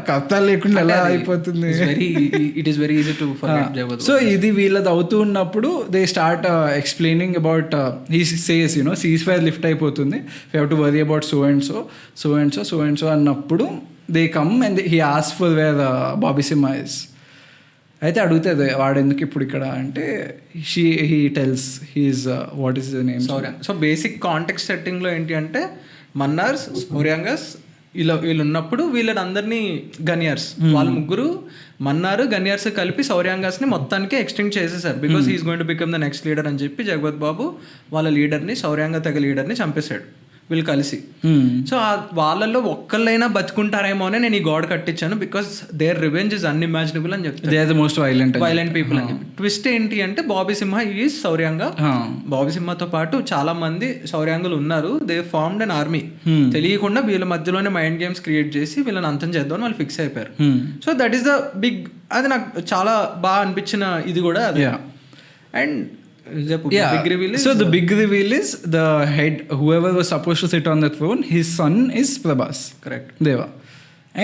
కర్త లేకుండా ఎలా అయిపోతుంది. It is very easy to forget Jagapathi. So ఇది వీళ్ళది అవుతూ ఉన్నప్పుడు they start explaining about he says you know ceasefire lift అయిపోతుంది, you have to worry about so and so so and so so and so అన్నప్పుడు they come and he ask for where Bobby Simha is. అయితే అడుగుతుంది వాడు ఎందుకు ఇప్పుడు ఇక్కడ అంటే he tells his what is the name. So basic context సెట్టింగ్లో ఏంటి అంటే మన్నార్స్, ఒరియాంగస్ వీళ్ళు ఉన్నప్పుడు వీళ్ళని అందరినీ గనియర్స్, వాళ్ళ ముగ్గురు మన్నారు గనియర్స్ కలిపి సౌర్యాంగాస్ని మొత్తానికి ఎక్స్టెండ్ చేసేసారు. Because he's going to become the next leader అని చెప్పి జగపతి బాబు వాళ్ళ లీడర్ని, సౌర్యాంగ తెగ లీడర్ని చంపేశాడు వీళ్ళు కలిసి. సో వాళ్ళల్లో ఒక్కళ్ళైనా బతుకుంటారేమో అని నేను ఈ గోడ కట్టించాను, because their revenge is unimaginable అని చెప్తాను. They are the most violent people అని చెప్పి. ట్విస్ట్ ఏంటి అంటే బాబీ సింహ ఈజ్ సౌర్యాంగ. బాబీ సింహతో పాటు చాలా మంది సౌర్యాంగులు ఉన్నారు. They formed an army. తెలియకుండా వీళ్ళ మధ్యలోనే మైండ్ గేమ్స్ క్రియేట్ చేసి వీళ్ళని అంతం చేద్దామని వాళ్ళు ఫిక్స్ అయిపోయారు. So that is the big, అది నాకు చాలా బాగా అనిపించిన ఇది కూడా అదే. And big reveal is, so the big reveal is the head, whoever was supposed to sit on the throne, his son is Prabhas. Correct. Deva.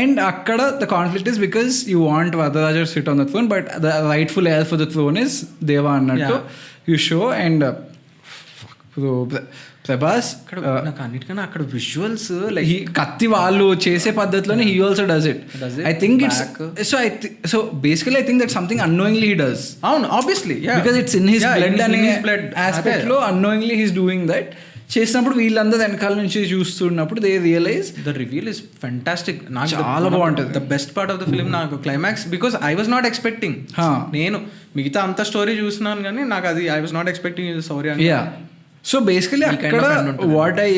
And akkada the conflict is because you want Vardaraja to sit on the throne, but the rightful heir for the throne is Deva annattu you show. And Prabhas నాకు అన్నిటికన్నా అక్కడ visuals like కత్తి వాళ్ళు చేసే పద్ధతిలోనే he also does it. I think it's so basically I think that something annoyingly he does. అవును, obviously, because it's in his blood అనే aspect లో అన్నోయింగ్లీ హీస్ డూయింగ్ దట్. చేసినప్పుడు వీళ్ళందరూ వెనకాల నుంచి చూస్తున్నప్పుడు they realize the reveal is fantastic. నాకు చాలా బాగుంటుంది. The best part of the film నాకు climax, because I was not expecting. నేను మిగతా అంత స్టోరీ చూస్తున్నాను కానీ నాకు అది I was not expecting Shaurya. So basically akkada what I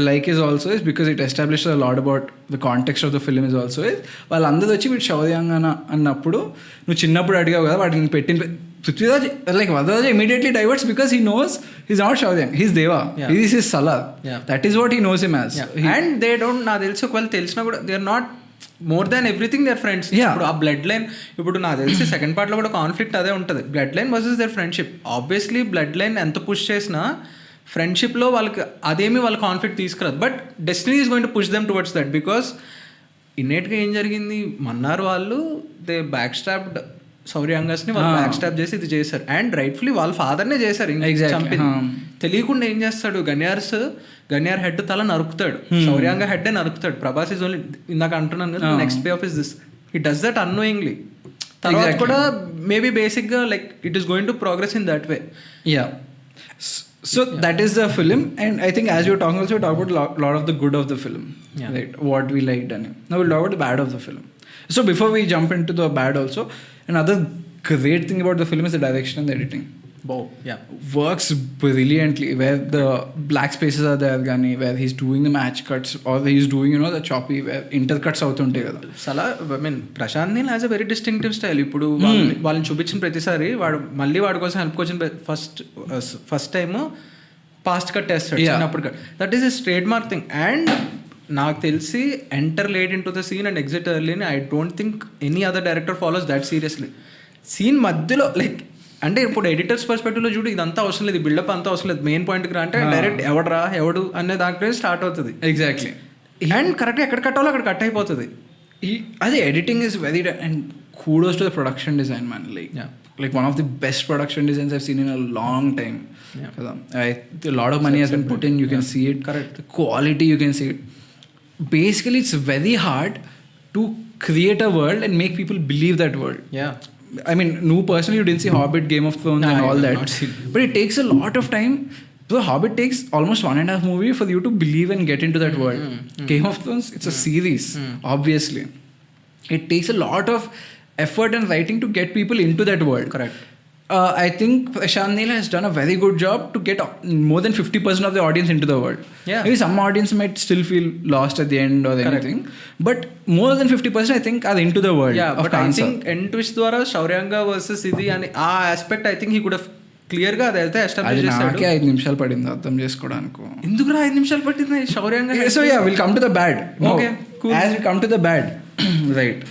like is also is because it establishes a lot about the context of the film is also is వాళ్ళందరూ వచ్చి వీడు శౌర్యాంగన అన్నప్పుడు నువ్వు చిన్నప్పుడు అడిగావు కదా వాటిని పెట్టిన Prithviraj like Varadaraj immediately diverts because he knows he's not Shauryangan, he's Deva. He is his Salaar. That is what he knows him as. And they don't, నాకు తెలిసి ఒకవేళ తెలిసినా కూడా they are not more than everything their friends. ఇప్పుడు ఆ blood line, ఇప్పుడు నాకు తెలిసి సెకండ్ పార్ట్లో కూడా కాన్ఫ్లిక్ట్ అదే ఉంటుంది, blood line versus their friendship. Obviously blood line ఎంత పుష్ చేసినా ఫ్రెండ్షిప్లో వాళ్ళకి అదేమి వాళ్ళ కాన్ఫ్లిక్ట్ తీసుకురాదు. But destiny is going to push them towards that. Because ఇన్నేట్గా ఏం జరిగింది, మన్నారు వాళ్ళు దే బ్యాక్ స్టాప్డ్ సౌర్యాంగస్ని వాళ్ళు బ్యాక్ స్టాప్ చేసి ఇది చేశారు. అండ్ రైట్ఫుల్లీ వాళ్ళ ఫాదర్నే చేశారు చంపింది. తెలియకుండా ఏం చేస్తాడు, గన్యార్ హెడ్ తల నరుకుతాడు, శౌర్యాంగ హెడ్ నరుకుతాడు. ప్రభాస్ ఇస్ ఓన్లీ, ఇందాక అంటున్నాను కదా, next payoff is this. He does that annoyingly. తర్వాత కూడా మేబీ బేసిక్గా like it is going to progress in that way. So that is the film, and I think as you're talking also we talk about lot of the good of the film, right? What we liked, and now we'll talk about the bad of the film. So before we jump into the bad also, another great thing about the film is the direction and the editing. Works brilliantly, where the black spaces are there gani, where he's doing the match cuts or he's doing the choppy where intercuts అవుతుంటాయి కదా. Salaar, I mean Prashanth Neel has a very distinctive style. ఇప్పుడు వాళ్ళని చూపించిన ప్రతిసారి వాడి కోసం help వచ్చిన first time past cut వేస్తాడు, చిన్నప్పుడు cut. That is a trademark thing. And నాకు తెలిసి enter late in to the scene and exit early అని I don't think any other director follows that seriously. Scene మధ్యలో like అంటే ఇప్పుడు editors పర్స్పెక్టివ్లో చూడు, ఇదంతా అవసరం లేదు, బిల్డప్ అంతా అవసరం లేదు, మెయిన్ పాయింట్కి రా అంటే డైరెక్ట్ ఎవడు అనే దాంట్లో స్టార్ట్ అవుతుంది. ఎగ్జాక్ట్లీ. అండ్ కరెక్ట్గా ఎక్కడ కట్టాలో అక్కడ కట్ అయిపోతుంది. అదే editing is very, and kudos to the production design, man. Like one of the best production designs I've seen in a long time. A lot of money has been put in, you can see it. Correct. The quality, you can see it. Basically it's very hard to create a world and make people believe that world. Yeah. I mean, no, personally, you didn't see Hobbit, Game of Thrones, and all that. But it takes a lot of time. So The Hobbit takes almost 1.5 movie for you to believe and get into that world. Game of Thrones, it's a series, obviously. It takes a lot of effort and writing to get people into that world. Correct. I think Prashant Neil has done a very good job to get more than 50% of the audience into the world. Yeah. Maybe some audience might still feel lost at the end or anything. But more than 50% I think are into the world. Yeah, of but Kansa. I think end twist ద్వారా శౌర్యంగా versus ఇది అని ఆ aspect I think he could have clear గా అదైతే establish అది చేశాడు. నాకే 5 నిమిషాలు పడింది అర్థం చేసుకోవడానికి. ఎందుకురా 5 నిమిషాలు పట్టింది శౌర్యంగా? So yeah, we'll come to the bad. Okay, cool. As we come to the bad, right.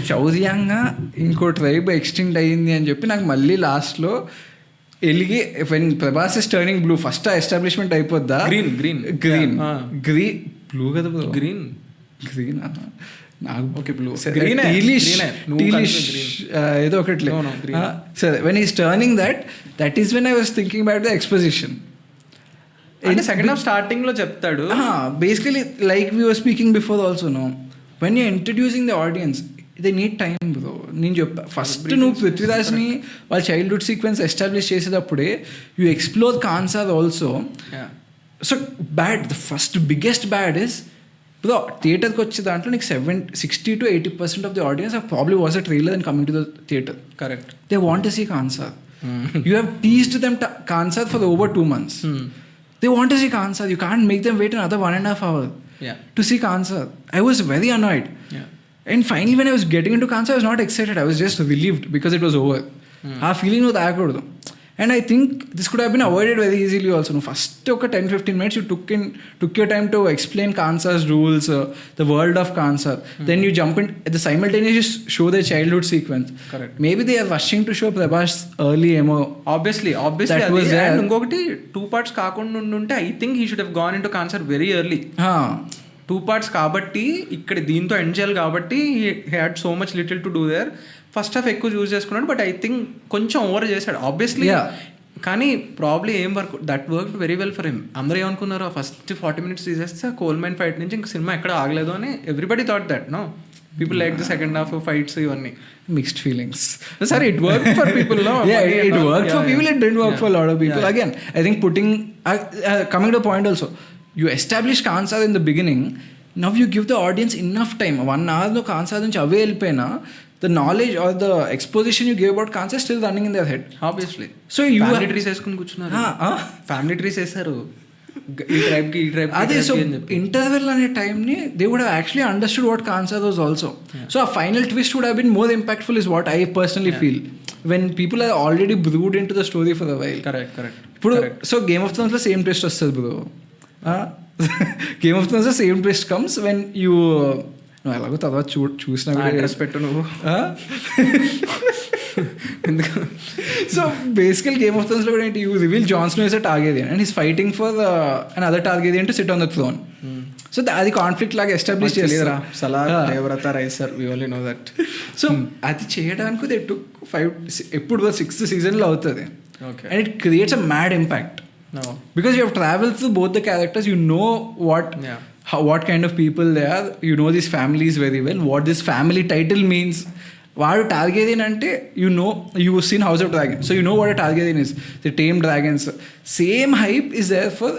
శౌర్యంగా ఇంకో ట్రైబ్ ఎక్స్టింక్ట్ అయ్యింది అని చెప్పి నాకు మళ్ళీ లాస్ట్లో ఎలిగి when Prabhas is turning blue first establishment అయిపోద్దా గ్రీన్ బ్లూ కదా గ్రీన్ నాకు ఓకే బ్లూ ఏదో ఒకటి సరే when is turning that is when I was thinking about the exposition. అంటే సెకండ్ హాఫ్ స్టార్టింగ్ లో చెప్తాడు basically like we were speaking before also no when you introducing the audience they need time bro. నేను చెప్పా first నువ్వు పృథ్వీరాజ్ని వాళ్ళ childhood sequence establish చేసేటప్పుడే you explore కాన్సార్ also. So bad the first biggest bad is bro థియేటర్కి వచ్చే దాంట్లో నీకు 60 to 80% of the audience are probably watch the trailer and coming to the theatre. Correct. They want to see Khansaar. You have teased them Kansad for over 2 months. They want to see Kansad. You can't make them wait another 1.5 hours to see Kansad. I was very annoyed. And finally, when I was getting into Kansad, I was not excited. I was just relieved because it was over. Our feeling was that. And I think this could have been avoided very easily also. No, first 10-15 minutes you took your time to explain Kansad's rules, the world of Kansad. Then you jump in at the simultaneous show their childhood sequence. Correct. Maybe they are rushing to show Prabhas early emo. Obviously that was there. And ingokati 2 parts kaakunda unte I think he should have gone into Kansad very early. 2 parts కాబట్టి ఇక్కడ దీంతో end చేయాలి కాబట్టి he had so much little to do there. First half ఎక్కువ చూస్ చేసుకున్నాడు but I think కొంచెం over చేశాడు ఆబ్వియస్లీ. కానీ ప్రాబ్లీ ఏం work that work very well for him. అందరూ ఏమనుకున్నారు ఫస్ట్ 40 minutes తీసేస్తే కోల్ మైన్ ఫైట్ నుంచి ఇంక సినిమా ఎక్కడ ఆగలేదు అని everybody thought that. No people like the second half fights ఇవన్నీ. Mixed feelings. Sorry, it worked for people, no? It worked for people. It didn't work for a lot of people. Again, I think coming to the point also, you establish Kansad in the beginning. Now you give the audience enough time. 1 hour no Kansad nunchi ave velipena the knowledge or the exposition you gave about Kansad is still running in their head. Obviously. So you family trees వేసుకుని కూర్చున్నారు. Family trees వేసారు ఈ ట్రైబ్కి అదే. So interval అనే టైంని they would have actually understood what Khansaar was also. So ఆ final twist would have been more impactful is what I personally feel when people are already brewed in to the story for a while. Correct. ఇప్పుడు so Game of Thrones లో same twist వస్తుంది bro. Game of Thrones లో same twist comes when you నువ్వు ఎలాగో తర్వాత చూసినా address పెట్టు నువ్వు. సో బేసికల్ గేమ్ ఆఫ్ థ్రోన్స్ లో కూడా ఏంటి you reveal Jon Snow is a Targaryen and he's fighting for another Targaryen to sit on the throne. So అది కాన్ఫ్లిక్ట్ లాగా ఎస్టాబ్లిష్ చేసేదిరా. Salaar Devaratha Raisaar we only know that. So అది చేయడానికి they took 5 ఎప్పుడు 6th seasonలో అవుతుంది. And it creates a mad impact because you have traveled through both the characters. You know what kind of people they are. You know these families very well. What this family title means. వాడు టార్గెరియన్ అంటే you seen House of Dragon, so you know what a Targaryen is. They tame dragons. Same hype is there for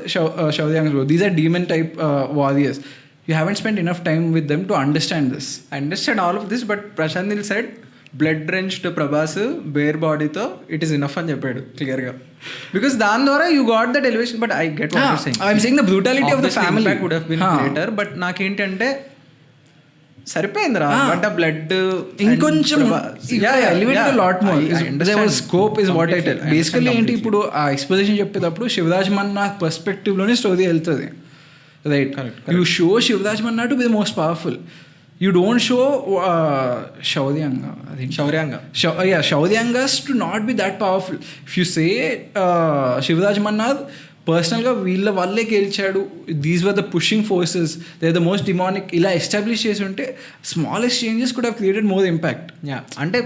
Shauryangas. These are demon type warriors. You haven't spent enough time with them to understand this. I understand all of this, but Prashant Nil said blood drenched Prabhas bare బాడీతో it is enough అని చెప్పాడు క్లియర్గా. Because దాని ద్వారా you got that elevation. But I get what you're saying. I am saying the brutality of the family would have been greater. But నాకేంటంటే సరిపోయిందిరా. But ఆ blood ఇంకొంచెం elevated lot more. There was scope is what I tell. Basically ఏంటి ఇప్పుడు ఆ exposition చెప్పేటప్పుడు Shivraj Mannar perspective లోనే story వెళ్తుంది. Right. You show Shivaraj Mannaar to be the most powerful. You don't show Shauryangas to not be that powerful. If you say Shivraj Mannar పర్సనల్గా వీళ్ళ వల్లే గెలిచాడు, these were the pushing forces, they the most demonic, ఇలా establish చేసి ఉంటే smallest changes could have created more impact. అంటే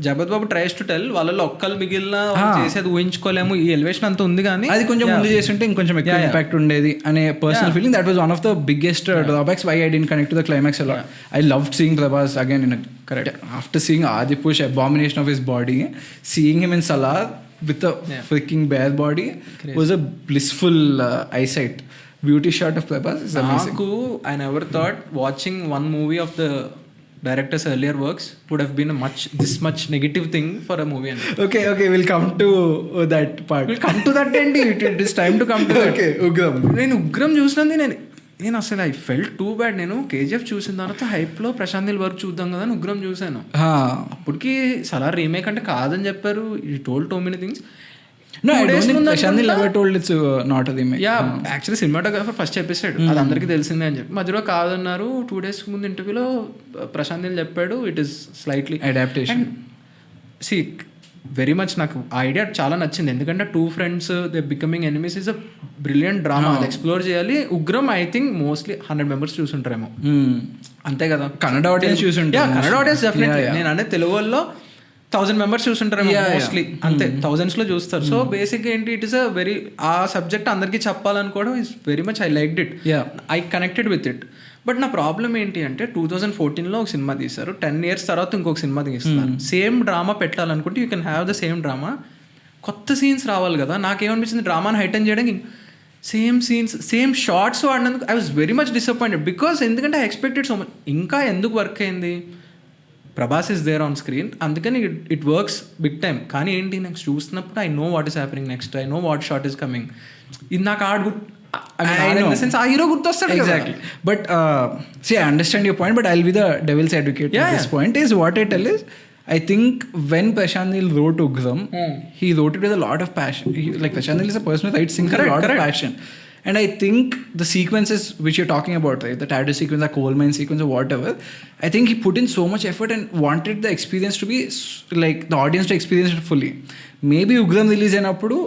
జగపతి బాబు tries to tell వాళ్ళలో ఒక్కళ్ళు మిగిలిన చేసేది ఊహించుకోలేము, ఈ ఎలివేషన్ అంతా ఉంది కానీ అది కొంచెం ముందు చేసి ఉంటే ఇంకొంచెం ఎక్కువ ఇంపాక్ట్ ఉండేది అనే personal feeling. That was one of the biggest drawbacks why I didn't connect to the climax a lot. I loved seeing Prabhas again in correct after seeing Adipush abomination of his body, seeing him in Salaar with a freaking bare body was a blissful eyesight. Beauty shot of Prabhas is amazing. I never thought watching one movie of the director's earlier works would have been this much negative thing for a movie. Okay, we'll come to that part. We'll come to that end. It is time to come to that. Okay, నేను ఉగ్రం చూసినంది నేను అసలు I felt too bad. నేను KGF చూసిన తర్వాత హైప్లో Prashanth Neel work చూద్దాం కదా అని ఉగ్రం చూశాను. అప్పటికి సలార్ రీమేక్ అంటే కాదని చెప్పారు. ఈ told too many things. Actually cinematographer first episode అది అందరికీ తెలిసిందే అని చెప్పి మధ్యలో కాదన్నారు. 2 days ముందు ఇంటర్వ్యూలో ప్రశాంత్ నీల్ చెప్పాడు ఇట్ ఈస్ స్లైట్లీ అడాప్టేషన్. సి వెరీ మచ్ నాకు ఆ ఐడియా చాలా నచ్చింది. ఎందుకంటే 2 friends they becoming enemies is a brilliant drama. అది ఎక్స్ప్లోర్ చేయాలి. Ugramm I think mostly 100 members చూసుంటారేమో, అంతే కదా. కన్నడ ఆడియన్స్ చూసుంటారు. Kannada audience definitely. నేను అనే తెలుగు వాళ్ళు 1000 members చూసుంటారేమో మోస్ట్లీ, అంతే. thousands లో చూస్తారు. సో బేసిక్గా ఏంటి, it is a very uh subject అందరికీ చెప్పాలనుకోవడం is very much I liked it. I connected with it. But నా ప్రాబ్లం ఏంటి అంటే 2014లో ఒక సినిమా తీశారు, 10 years తర్వాత ఇంకొక సినిమా తీస్తున్నారు. సేమ్ డ్రామా పెట్టాలనుకుంటే you can have the same drama, కొత్త సీన్స్ రావాలి కదా. నాకేమనిపించింది, డ్రామాని హైటెన్ చేయడానికి సేమ్ సీన్స్ సేమ్ షార్ట్స్ వాడినందుకు I was very much disappointed. Because ఎందుకంటే ఐ ఎక్స్పెక్టెడ్ సో మచ్. ఇంకా ఎందుకు వర్క్ అయింది, Prabhas is there on screen, అందుకని ఇట్ వర్క్స్ బిగ్ టైమ్. కానీ ఏంటి, నెక్స్ట్ చూస్తున్నప్పుడు I know what is happening next, I know what shot is coming. ఇది నాకు ఆ hero గుర్తొస్తాడు. Exactly. But see, I understand your point, but I'll be the devil's advocate at this point. Is what I tell is, I think when Prashant Neel wrote Ugram, he wrote it with a lot of passion. Like Prashant Neel is a person who writes things with a lot of passion. And I think the sequences which you're talking about, right, the tattoo sequence, the coal mine sequence or whatever, I think he put in so much effort and wanted the experience to be like the audience to experience it fully. Maybe Ugram release ainappudu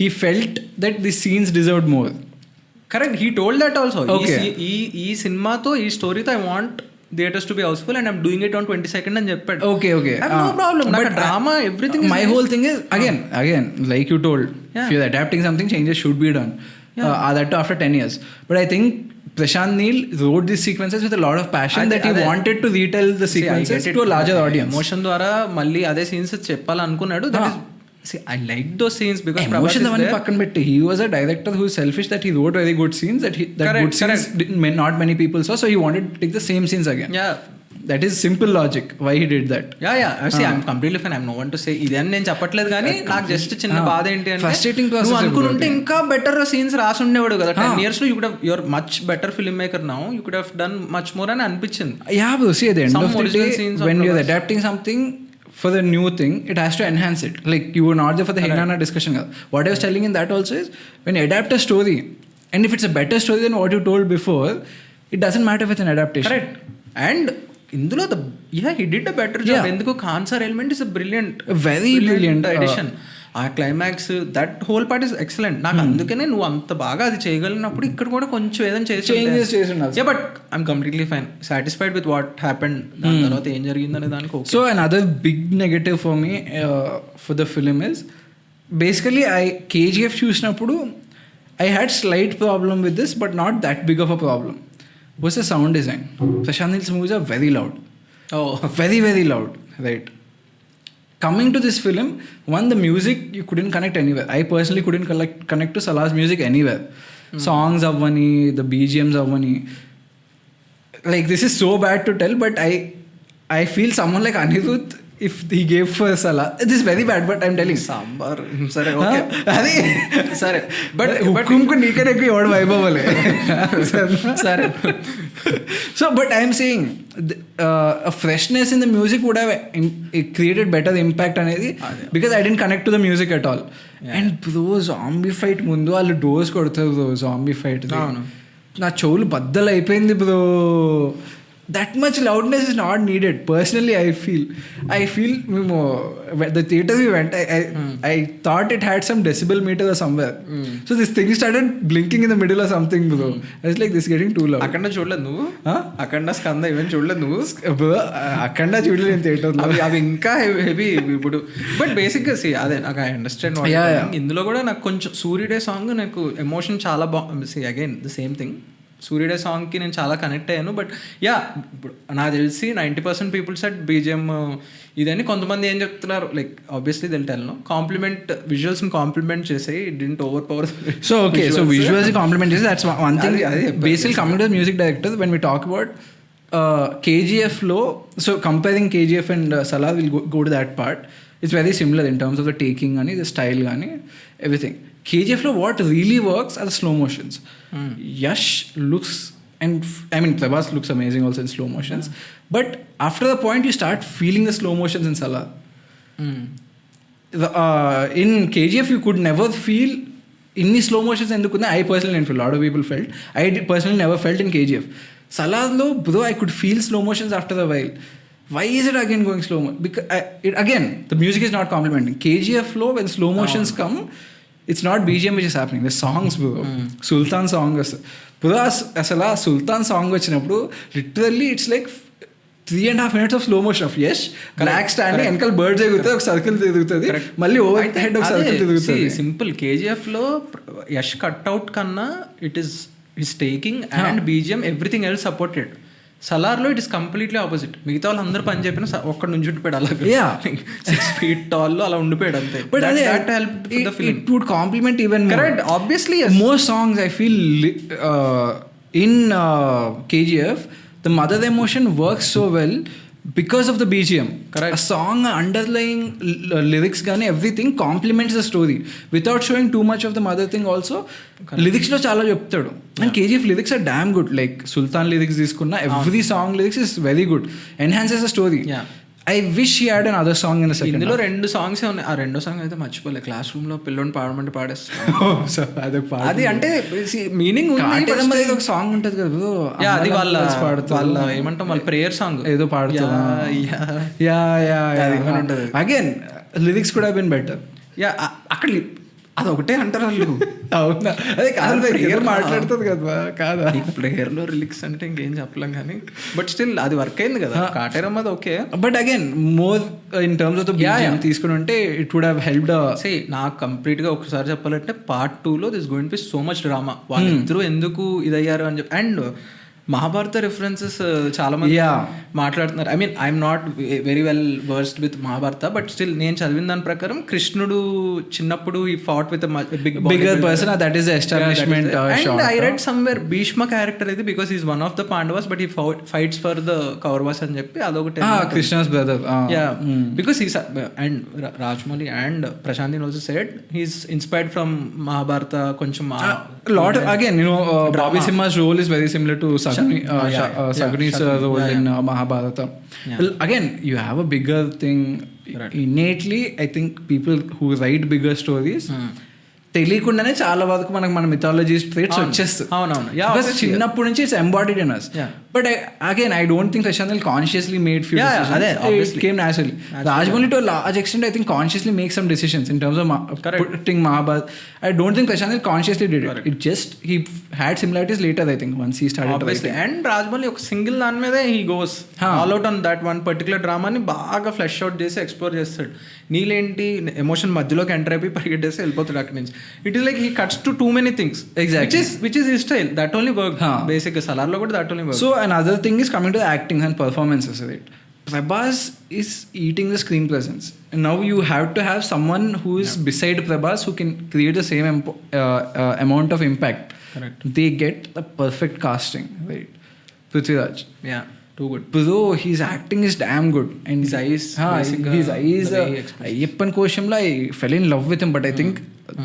he felt that the scenes deserved more. Correct, he told that also. ఈ సినిమాతో ఈ స్టోరీతో I want theatres to be housefull and I'm doing it on 22nd అని చెప్పాడు. Okay. No problem. But drama, everything. My whole thing is again, like you told, if you're adapting something, changes should be done. That too after 10 years. But I think Prashant Neel wrote these sequences with a lot of passion that he wanted to retell the sequences to a larger audience. Emotion ద్వారా మళ్ళీ అదే scenes చెప్పాలనుకున్నాడు. That is, see, I like those scenes because emotion the one pakkan petti. He was a director who is selfish that he wrote very good scenes that good scenes not many people saw, so he wanted to take the same scenes again. That is simple logic why he did that. See, I'm completely fine. I'm no one to say ఇదని నేను చెప్పట్లేదు, కానీ నాకు just చిన్న బాధ ఏంటి అంటే frustrating process. నువ్వు అనుకుంటే ఇంకా బెటర్ సీన్స్ రాసి ఉండేవాడు కదా. 10 years లో you could have, you're much better filmmaker now, you could have done much more అని అనిపించింది. Bro, see, at the end of the day when you're adapting something for the new thing, it has to enhance it. Like you were not there for the Hinana discussion. What I was telling in that also is, when you adapt a story and if it's a better story than what you told before, it doesn't matter if it's an adaptation. Correct. And ఇందులో he did a better job. ఎందుకు cancer element is very brilliant addition. ఆ climax that whole part is excellent. నాకు అందుకనే నువ్వు అంత బాగా అది చేయగలిగినప్పుడు ఇక్కడ కూడా కొంచెం ఏదైనా చేసి but I'm completely fine, satisfied with what happened. దాని తర్వాత ఏం జరిగిందనే దానికి. So another big negative for me for the film is basically KGF చూసినప్పుడు I had slight problem with this, but not that big of a problem. Was the sound design. Prashant Neel's movies are very loud. Very, very loud, right? Coming to this film, one, the music you couldn't connect anywhere. I personally couldn't connect to Salaar's music anywhere. Songs avvani, the BGMs avvani. Like, this is so bad to tell, but I feel someone like Anirudh, if he gave for Salaar, this is very bad, but I'm telling. Sambar, sare, okay. Adi, sare, but hukum ko nikare ki odd vibe avale. Sare. So, but I'm saying a freshness in the music would have created better impact anedi, because I didn't connect to the music at all. And bro, zombie fight mundu allu dose kodtaru bro, zombie fight. Na chevulu baddal అయిపోయింది bro. that much loudness is not needed. Personally, I feel the theater we went, I thought it had some decibel meter or somewhere. So this thing started blinking in the middle or something, bro. I was like, this is getting too loud. అఖండ చూడలేదు నువ్వు? అఖండ Skanda even చూడలేదు నువ్వు? అఖండ చూడలేదు నేను థియేటర్లో. అవి ఇంకా heavy ఇప్పుడు. బట్ బేసిక్గా అదే నాకు ఐ అండర్స్టాండ్. ఇందులో కూడా నాకు కొంచెం సూర్యుడే సాంగ్ నాకు ఎమోషన్ చాలా బాగుంది. అగైన్ ద సేమ్ థింగ్, సూర్యుడే సాంగ్కి నేను చాలా కనెక్ట్ అయ్యాను. బట్ ఇప్పుడు నాకు తెలిసి 90% పీపుల్ సెట్ బీజిఎం ఇదని. కొంతమంది ఏం చెప్తున్నారు, లైక్ ఆబ్వియస్లీ దిల్ టెల్ నో కాంప్లిమెంట్ విజువల్స్ని కాంప్లిమెంట్ చేసేయి, it didn't overpower. So okay, so visuals complement చేసి that's one thing. Basically coming to music director, when we talk about KGFలో, so comparing KGF and Salaar, will go to that part. It's very similar in terms of the taking కానీ, the style కానీ, everything. KGFలో what really works are the slow motions. Yash looks, and I mean Prabhas looks amazing also in slow motions, but after the point you start feeling the slow motions in Salaar. In KGF you could never feel inni slow motions endukunda. I personally didn't feel, a lot of people felt. I personally never felt in KGF. Salaarlo, bro, I could feel slow motions after a while. Why is it again going slow mo? Because again the music is not complementing. KGF లో when slow motions come, it's not BGM which is happening, the songs, bro. Sultan song bro, asala Sultan song వచ్చినప్పుడు literally it's like 3.5 minutes of slow motion of Yash black standing, వెనకాల birds ఎగురుతాయి, ఒక circle తిరుగుతుంది, మళ్ళీ overhead ఒక circle తిరుగుతుంది. Simple. KGFలో Yash cutout కన్నా it is his taking and BGM everything else supported. సలార్లో ఇట్ ఇస్ కంప్లీట్లీ ఆపోజిట్. మిగతా వాళ్ళు అందరూ పని చెప్పిన ఒక్కడి నుంచి ఉండిపోయాడు, అలా 6 feet tall లో అలా ఉండిపోయాడు అంతే. బట్ అదే it would complement even more. Correct, obviously most songs I feel in KGF the mother emotion works so well because of the BGM. Correct. A song underlying lyrics gaani everything complements the story without showing too much of the mother thing also. Lyrics lo chala cheptadu, and KGF lyrics are damn good. Like Sultan lyrics తీసుకున్నా, every song lyrics is very good, enhances the story. I wish he had another song in the second. ఇందులో 2 songs ఉన్నాయి. ఆ 2 songs అయితే మర్చిపోలే. Class room లో పిల్లోని పాడమంటే పాడేస్తాను. అది అంటే meaning ఉంది. ఒక సాంగ్ ఉంటది కదా బ్రో, అది వాళ్ళ ఏమంటాం, వాళ్ళ ప్రేయర్ సాంగ్ ఏదో పాడుతున్నా. అగైన్ లిరిక్స్ కూడా బీన్ బెటర్. అక్కడ అదొకటే అంటారు వాళ్ళు. అవునా? అదే కాదు, ప్రేయర్ మాట్లాడుతుంది కదా. కాదా, ప్రేయర్లో రిలిక్స్ అంటే ఇంకేం చెప్పలేం కానీ, బట్ స్టిల్ అది వర్క్ అయింది కదా. కాటేరం అది okay. But again more in terms of the BGM తీసుకుని ఉంటే ఇట్ వుడ్ హావ్ హెల్ప్డ్. నాకు కంప్లీట్గా ఒకసారి చెప్పాలంటే Part 2లో this going to B so much drama. వాళ్ళిద్దరూ ఎందుకు ఇదయ్యారు అని చెప్పి. అండ్ మహాభారత రిఫరెన్సెస్ చాలా మంది మాట్లాడుతున్నారు. I mean I'm not very well versed with Mahabharata, but still నేను చదివిన దాని ప్రకారం కృష్ణుడు చిన్నప్పుడు he fought with bigger person, that is the establishment. And I read somewhere Bhishma character ఇది because is one of the Pandavas but he fights for the Kauravas అని చెప్పి అదొకటి. Krishna's brother. Because is and Rajamouli and Prashant Neel also said he's inspired from Mahabharata కొంచెం. Lot again, you know, Bobby Simha's role is very similar to Saguni's role in Mahabharata. Well, again, you have a bigger thing. Innately, I think people who write bigger stories తెలియకుండానే చాలా వరకు మనకు మన mythology traits వచ్చేస్తాయి. అవునవును, చిన్నప్పటి నుంచి it's embodied in us. But again I don't think Prashanth Neel consciously made few decisions. It came naturally. Rajmouli to a large extent I think consciously makes some decisions in terms of putting Mahabharata. I don't think Prashant Neel consciously did it. It just he had similarities later I think once he started obviously. And Rajmouli ఒక single దాని మీదే he goes all out on that one particular drama ని బాగా flesh out చేసి explore చేస్తాడు. నీలేంటి emotion మధ్యలోకి enter అయిపోయి పరిగెట్టేసి వెళ్ళిపోతాడు అక్కడి నుంచి. It is like he cuts to too many things. Exactly. Which is his style. That only worked. Basic Salaar లో కూడా that only worked. So another thing is coming to the acting and performances, right? Prabhas is eating the screen presence. And now you have to have someone who is beside Prabhas who can create the same amount of impact. Correct. They get the perfect casting, right? Prithviraj. Yeah, too good. Bro, his acting is damn good. And his eyes, Ayyappan Koshamla, I fell in love with him, but I think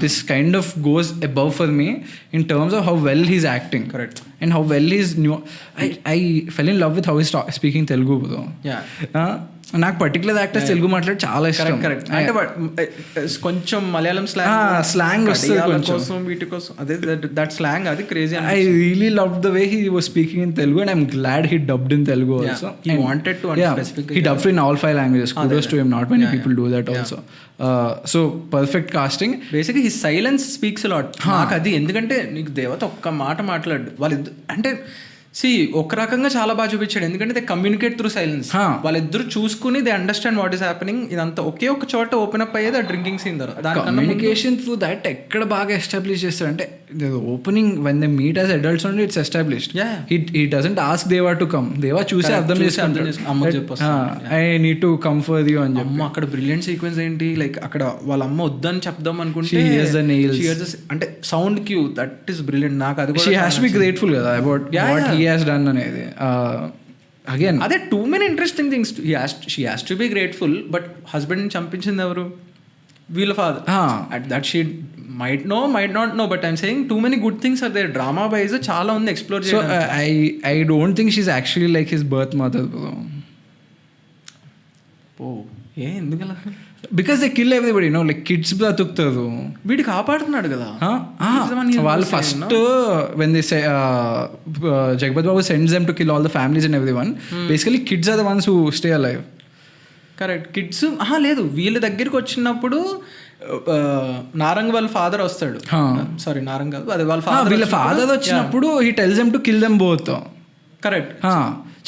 this kind of goes above for me in terms of how well he's acting. Correct. And how well he's I fell in love with how he's speaking Telugu, bro. నాకు particular actors Telugu మాట్లాడి చాలా ఇష్టం. Correct. అంటే కొంచెం Malayalam slang వస్తుంది కోసం వీటి కోసం అదే దట్ స్లాంగ్ అది crazy. I really love the way he was speaking in Telugu and I'm glad he dubbed in Telugu also. He wanted to specifically. He dubbed in all 5 languages. Kudos to him. Not many people do that also. So perfect casting. Basically his silence speaks a lot. నాకు అది ఎందుకంటే నీకు దేవత ఒక్క మాట మాట్లాడు వాళ్ళిద్దరు అంటే ఒక రకంగా చాలా బాగా చూపించాడు. ఎందుకంటే దే కమ్యూనికేట్ త్రూ సైలెన్స్. వాళ్ళిద్దరు చూసుకుని they understand what is happening. ఇదంతా ఒకే ఒక చోట ఓపెన్ అప్ అయ్యేది ఆ డ్రింకింగ్ సీన్ ద్వారా. కమ్యూనికేషన్ త్రూ దట్ ఎక్కడ బాగా ఎస్టాబ్లిష్ చేస్తాడు అంటే opening when they meet as adults only it's established. He doesn't ask దేవా టు కమ్. దేవా చూసి అర్థం చేసుకుంటాడు I need to come for you అని చెప్పి. అక్కడ బ్రిలియంట్ సీక్వెన్స్ ఏంటి లైక్ అక్కడ వాళ్ళ అమ్మ వద్దని చెప్దాం అనుకుంటే అంటే sound cue that is brilliant. నాకు అది she has to be grateful కదా about what he has done అనేది. అగైన్ అదే too many interesting things. She has to be grateful but husband చంపించింది ఎవరు? వీళ్ళ father. That she might not know, but I'm saying too many good things are there. Drama wise చాలా ఉంది explore చేయడానికి. So I don't think she's actually like his birth mother bro. ఎందుకలా? Because they kill everybody, you know, like kids బ్రతుకుతారు. వీడికి కాపాడుతున్నాడు కదా వాళ్ళు first when they say Jagpat Babu sends them to kill all the families and everyone. Basically kids are the ones who stay alive. Correct. Kids లేదు వీళ్ళ దగ్గరికి వచ్చినప్పుడు నారంగ్ వాళ్ళ father వస్తాడు. సారీ నారంగ్ కాదు, అదే వాళ్ళ ఫాదర్. వీళ్ళ ఫాదర్ వచ్చినప్పుడు he tells them to kill them both. Correct.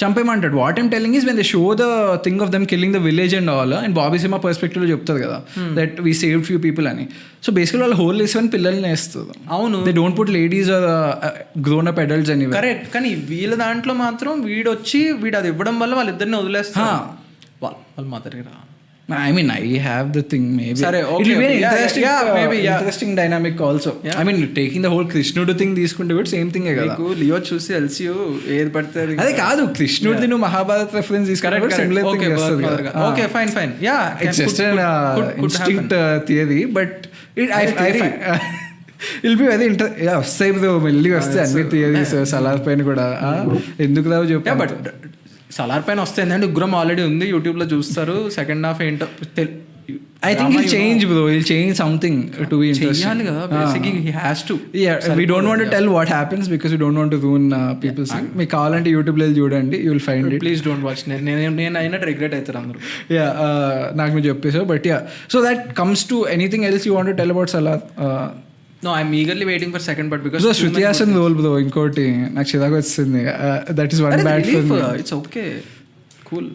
చంపేయమంటాడు. What I'm telling is when they show the thing of them killing the village and all and Bobby సినిమా పర్స్పెక్టివ్ లో చెప్తారు కదా that we save few people అని. So basically వాళ్ళు hole వేసుకొని పిల్లల్ని వేస్తుంది. అవును, they don't put ladies are grown up adults అని. కరెక్ట్. కానీ వీళ్ళ దాంట్లో మాత్రం వీడు అది ఇవ్వడం వల్ల వాళ్ళిద్దరిని వదిలేస్తారు. వాళ్ళ మదర్ రా. I mean, I have the thing maybe. Sorry, okay. It will be interesting, maybe interesting dynamic also. I mean, taking the whole Krishnudu thing తీసుకుంటే కూడా సేమ్ థింగ్ కదా. నీకు లియో చూసి ఎల్సియు ఏది పడితే అదే కాదు, కృష్ణుడిది నువ్వు మహాభారత్ రెఫరెన్స్ తీసుకుంటే సిమిలర్ థింగ్ వస్తుంది కదా. Okay fine yeah, it's just an instinct theory but I find it'll be very వస్తాయి బ్రో, మళ్ళీ వస్తాయి అన్ని థియరీస్. సలార్ పైన కూడా ఎందుకు రావు చెప్పు. బట్ సలార్ పైన వస్తే ఏంటంటే ఉగ్రం ఆల్రెడీ ఉంది, యూట్యూబ్ లో చూస్తారు. సెకండ్ హాఫ్ ఏంటో I think he'll change bro, he'll change something to be interesting. Basically he has to. Yeah, we don't want to tell what happens because we don't want to ruin people's thing. మీకు కావాలంటే YouTube లో చూడండి, you will find it. Please don't watch. నేను అయినట్టు regret అవుతారు అందరూ. Yeah, నాకు మీరు చెప్పేసావు. But yeah, so that comes to anything else you want to tell about Salaar? No, I'm eagerly waiting for second part because so Shruti Hassan role bro inkoti నాకు చిరాకు వచ్చింది. That is one bad for me. It's okay, cool.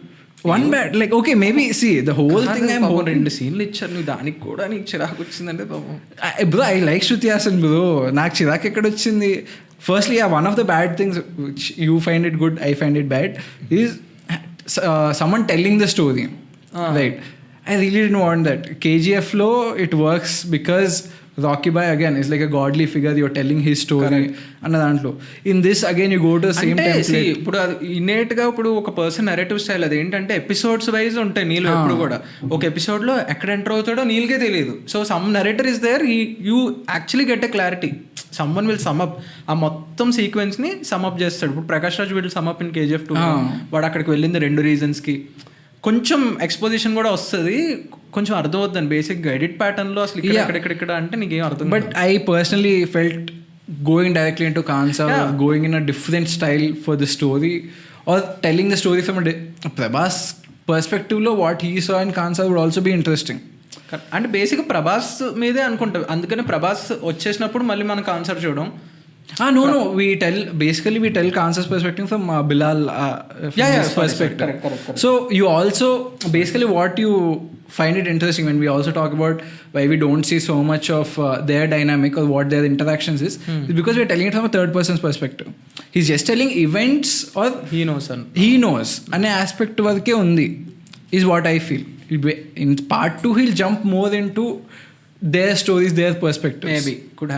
One bad, like okay, maybe see the whole thing I'm hoping. రెండు సీన్లు ఇచ్చారు, నువ్వు దానికి కూడా నీకు చిరాకు వచ్చిందంటే పాపం. Bro, I like Shruti Hassan bro. నాకు చిరాకు ఎక్కడ వచ్చింది? Firstly, yeah, one of the bad things which you find it good, I find it bad, is someone telling the story. Right. I really didn't want that. KGF lo it works because Rocky Bhai again is like a godly figure, you're telling his story అన్న దాంట్లో. In this again you go to the same template. ఇప్పుడు అది innate గా ఇప్పుడు ఒక person narrative style అది ఏంటంటే episodes wise ఉంటాయి. నీళ్ళు ఎప్పుడు కూడా ఒక ఎపిసోడ్ లో ఎక్కడ ఎంటర్ అవుతాడో నీళ్ళకే తెలియదు. So some narrator is there, you actually get a clarity. Someone will sum up ఆ మొత్తం సీక్వెన్స్ ని సమ్అప్ చేస్తాడు. ఇప్పుడు Prakash Raj will sum up in KGF 2. వాడు అక్కడికి వెళ్ళింది 2 రీజన్స్ కి. కొంచెం ఎక్స్పోజిషన్ కూడా వస్తుంది, కొంచెం అర్థం అవుతుంది బేసిక్గా ఎడిట్ ప్యాటర్న్ లో. అసలు ఇక్కడ అంటే నీకేం అర్థం. But I personally felt going directly into concept, going in a different style for the story or telling the story from Prabhas perspective లో what he saw and concept would also be interesting. అంటే బేసిక్గా ప్రభాస్ మీదే అనుకుంటాం, అందుకని ప్రభాస్ వచ్చేసినప్పుడు మళ్ళీ మనం concept చూడడం. No, we tell Kansas perspective from Bilal perspective. Correct. So you also basically what you find it interesting when we also talk about why we don't see so much of their dynamic or what their interactions is because we're telling it from a third person's perspective. He's just telling events or he knows అనే aspect వరకే ఉంది is what I feel. In part 2 he'll jump more into their stories, their perspectives. Maybe could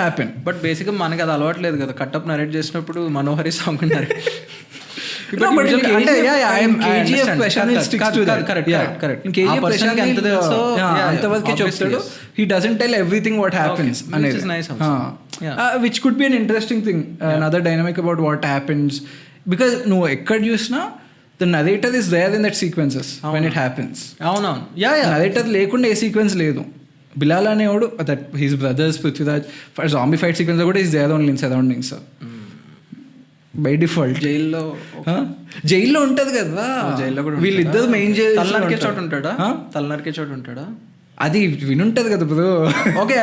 happen but basically మనకి అది అలవాట్లేదు కదా. కటప్ narrate చేసినప్పుడు మనోహరి song ఉన్నారు. No, but I am KGF Prashant sticks to that. Correct. In KGF Prashant ఎంత తెలుసో అంతవరకే చెప్తాడు. He doesn't tell everything what happens, which is nice also. Which could be an interesting thing, another dynamic about what happens because నువ్వు ఎక్కడ చూసినా the narrator is there in that sequences when it happens. అవునవును, yeah narrator లేకుండా ఏ sequence లేదు. బిలాల్ అనేవాడు that his brothers Prithviraj zombie fight sequence కూడా is there only in surroundings by default. జైల్లో ఉంటది కదా, జైల్లో కూడా వీళ్ళిద్దరు మెయిన్ తలనరికే చోటు ఉంటాడా, తలనరికే చోటు ఉంటాడా, అది వినుంటది కదా bro. Okay,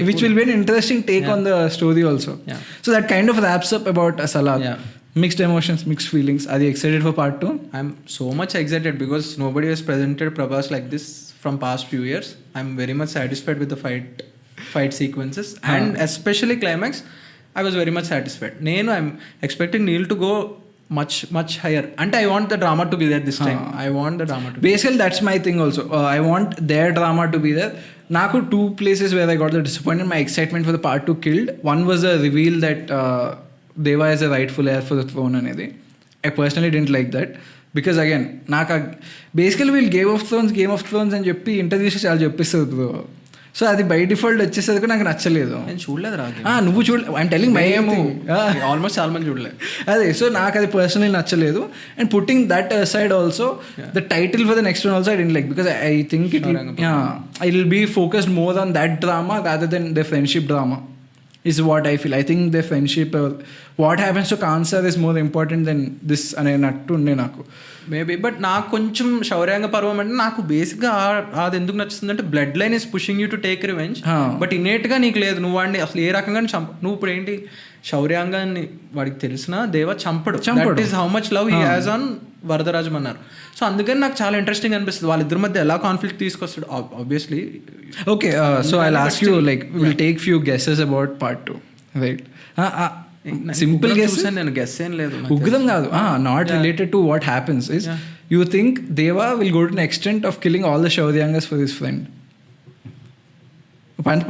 which will be an interesting take on the story also. So that kind of wraps up about Salaar. Mixed emotions, mixed feelings. Are you excited for part 2? I'm so much excited because nobody has presented Prabhas like this from past few years. I'm very much satisfied with the fight sequences and especially climax. I was very much satisfied. I'm expecting Neil to go much higher, and I want the drama to be there this time. I want the drama to be basically that's my thing also. I want their drama to be there. Naku 2 places where I got the disappointment, my excitement for the part 2 killed. One was a reveal that Deva is a rightful heir for the throne anedi. I personally didn't like that because again naku basically we'll Game of Thrones అని చెప్పి interviews చాలా చెప్పిస్తుంది bro. So అది by default వచ్చేసరికి నాకు నచ్చలేదు. నేను చూడలేదు రా, నువ్వు ఐమ్ టెలింగ్ మై ఆల్మోస్ట్ చాలా మంది చూడలేదు అదే. సో నాకు అది పర్సనలీ నచ్చలేదు. And putting that side also the title for the next one also I didn't like because I think I will be focused more on that drama rather than the friendship drama is what I feel. I think their friendship or what happens to Kansar is more important than this అనేనట్టు ఉండే నాకు maybe. But నాకు కొంచెం శౌర్యాంగ పర్వం అంటే నాకు బేసిక్గా అది ఎందుకు నచ్చుతుంది అంటే blood line is pushing you to take revenge, but ఇన్నేట్గా నీకు లేదు. నువ్వు వాడిని అసలు ఏ రకంగా నువ్వు ఇప్పుడు ఏంటి శౌర్యాంగాన్ని వాడికి తెలిసిన దేవ చంపడు. That is how much love he has on వరదరాజం అన్నారు. సో అందుకని నాకు చాలా ఇంట్రెస్టింగ్ అనిపిస్తుంది వాళ్ళిద్దరి మధ్య ఎలా కాన్ఫ్లిక్ట్ తీసుకొస్తాడు. Obviously okay. So I last you like will take few guesses about part 2, right? Simple guess. నేను గెస్ ఏం లేదు, ఉగ్రం కాదు, not related to what happens is you think Deva will go to an extent of killing all the Shouryangas for his friend.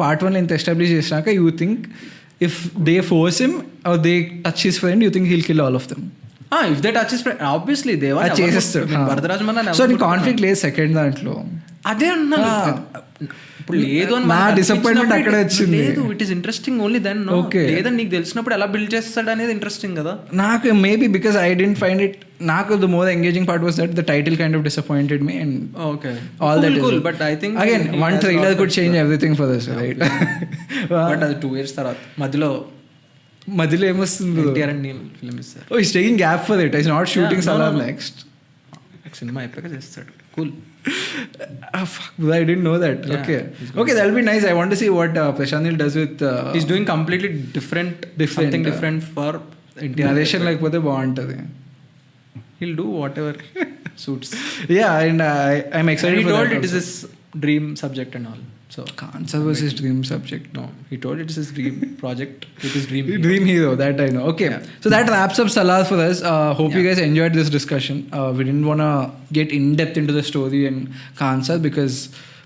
Part 1 ఇంత establish చేసినాక you think if they force him or they touch his friend you think he'll kill all of them. If they touch his friend obviously దేవా చేసేస్తాడు. వరదరాజమన్న so నీ conflict లేదు second దాంట్లో. అదే అన్నాను ఇప్పుడు లేదు అని నా డిసప్పాయింట్మెంట్ అక్కడ వచ్చింది. లేదు, it is interesting only then. Okay, లేదని నీకు తెలిసినప్పుడు ఎలా బిల్డ్ చేస్తాడు అనేది ఇంట్రెస్టింగ్ కదా నాకు. Maybe because I didn't find it, నాకు the more engaging part was that the title kind of disappointed me and okay all that cool. But I think again one trailer could change everything for us, right? But అది 2 years తర్వాత మధ్యలో ఏమొస్తుంది? Film ఇస్తారు. Oh, is taking gap for it. Is not shooting Salaar next. సినిమా అయిపోయాక చేస్తాడు. Cool. I didn't know that. Okay, that'll be nice. I want to see what Prashant Neel does with he's doing completely different something different for narration లేకపోతే బాగుంటది. He'll do whatever suits. Yeah, and I'm excited for that. He told it is his dream subject and all. So Kansar was his dream subject. No, he told it is his dream project with his dream hero. That I know. Okay, so that wraps up Salaar for us. Hope you guys enjoyed this discussion. We didn't want to get in depth into the story and Kansar because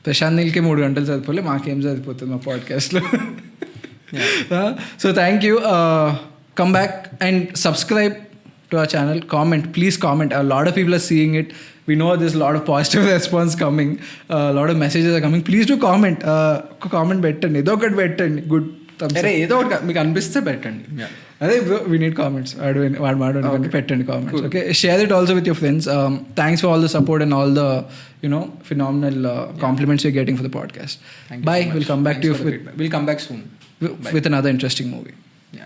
Prashant Neel ke 3 గంటలు సరిపోలే, మాకేం సరిపోతుంది మా పాడ్కాస్ట్లో. So thank you. Come back and subscribe to our channel. Comment, please comment. A lot of people are seeing it. We know there's a lot of positive response coming. A lot of messages are coming. Please do comment. Comment పెట్టండి, ఏదో ఒకటి పెట్టండి. Good Thums up, ఏదో ఒకటి మీకు అనిపిస్తే పెట్టండి. అదే బ్రో, వీ నీడ్ కామెంట్స్. వాడు పెట్టండి comments. Okay, share it also with your friends. Thanks for all the support and all the phenomenal compliments you're getting for the podcast. Bye. We'll come back to you with we'll come back soon with another interesting movie.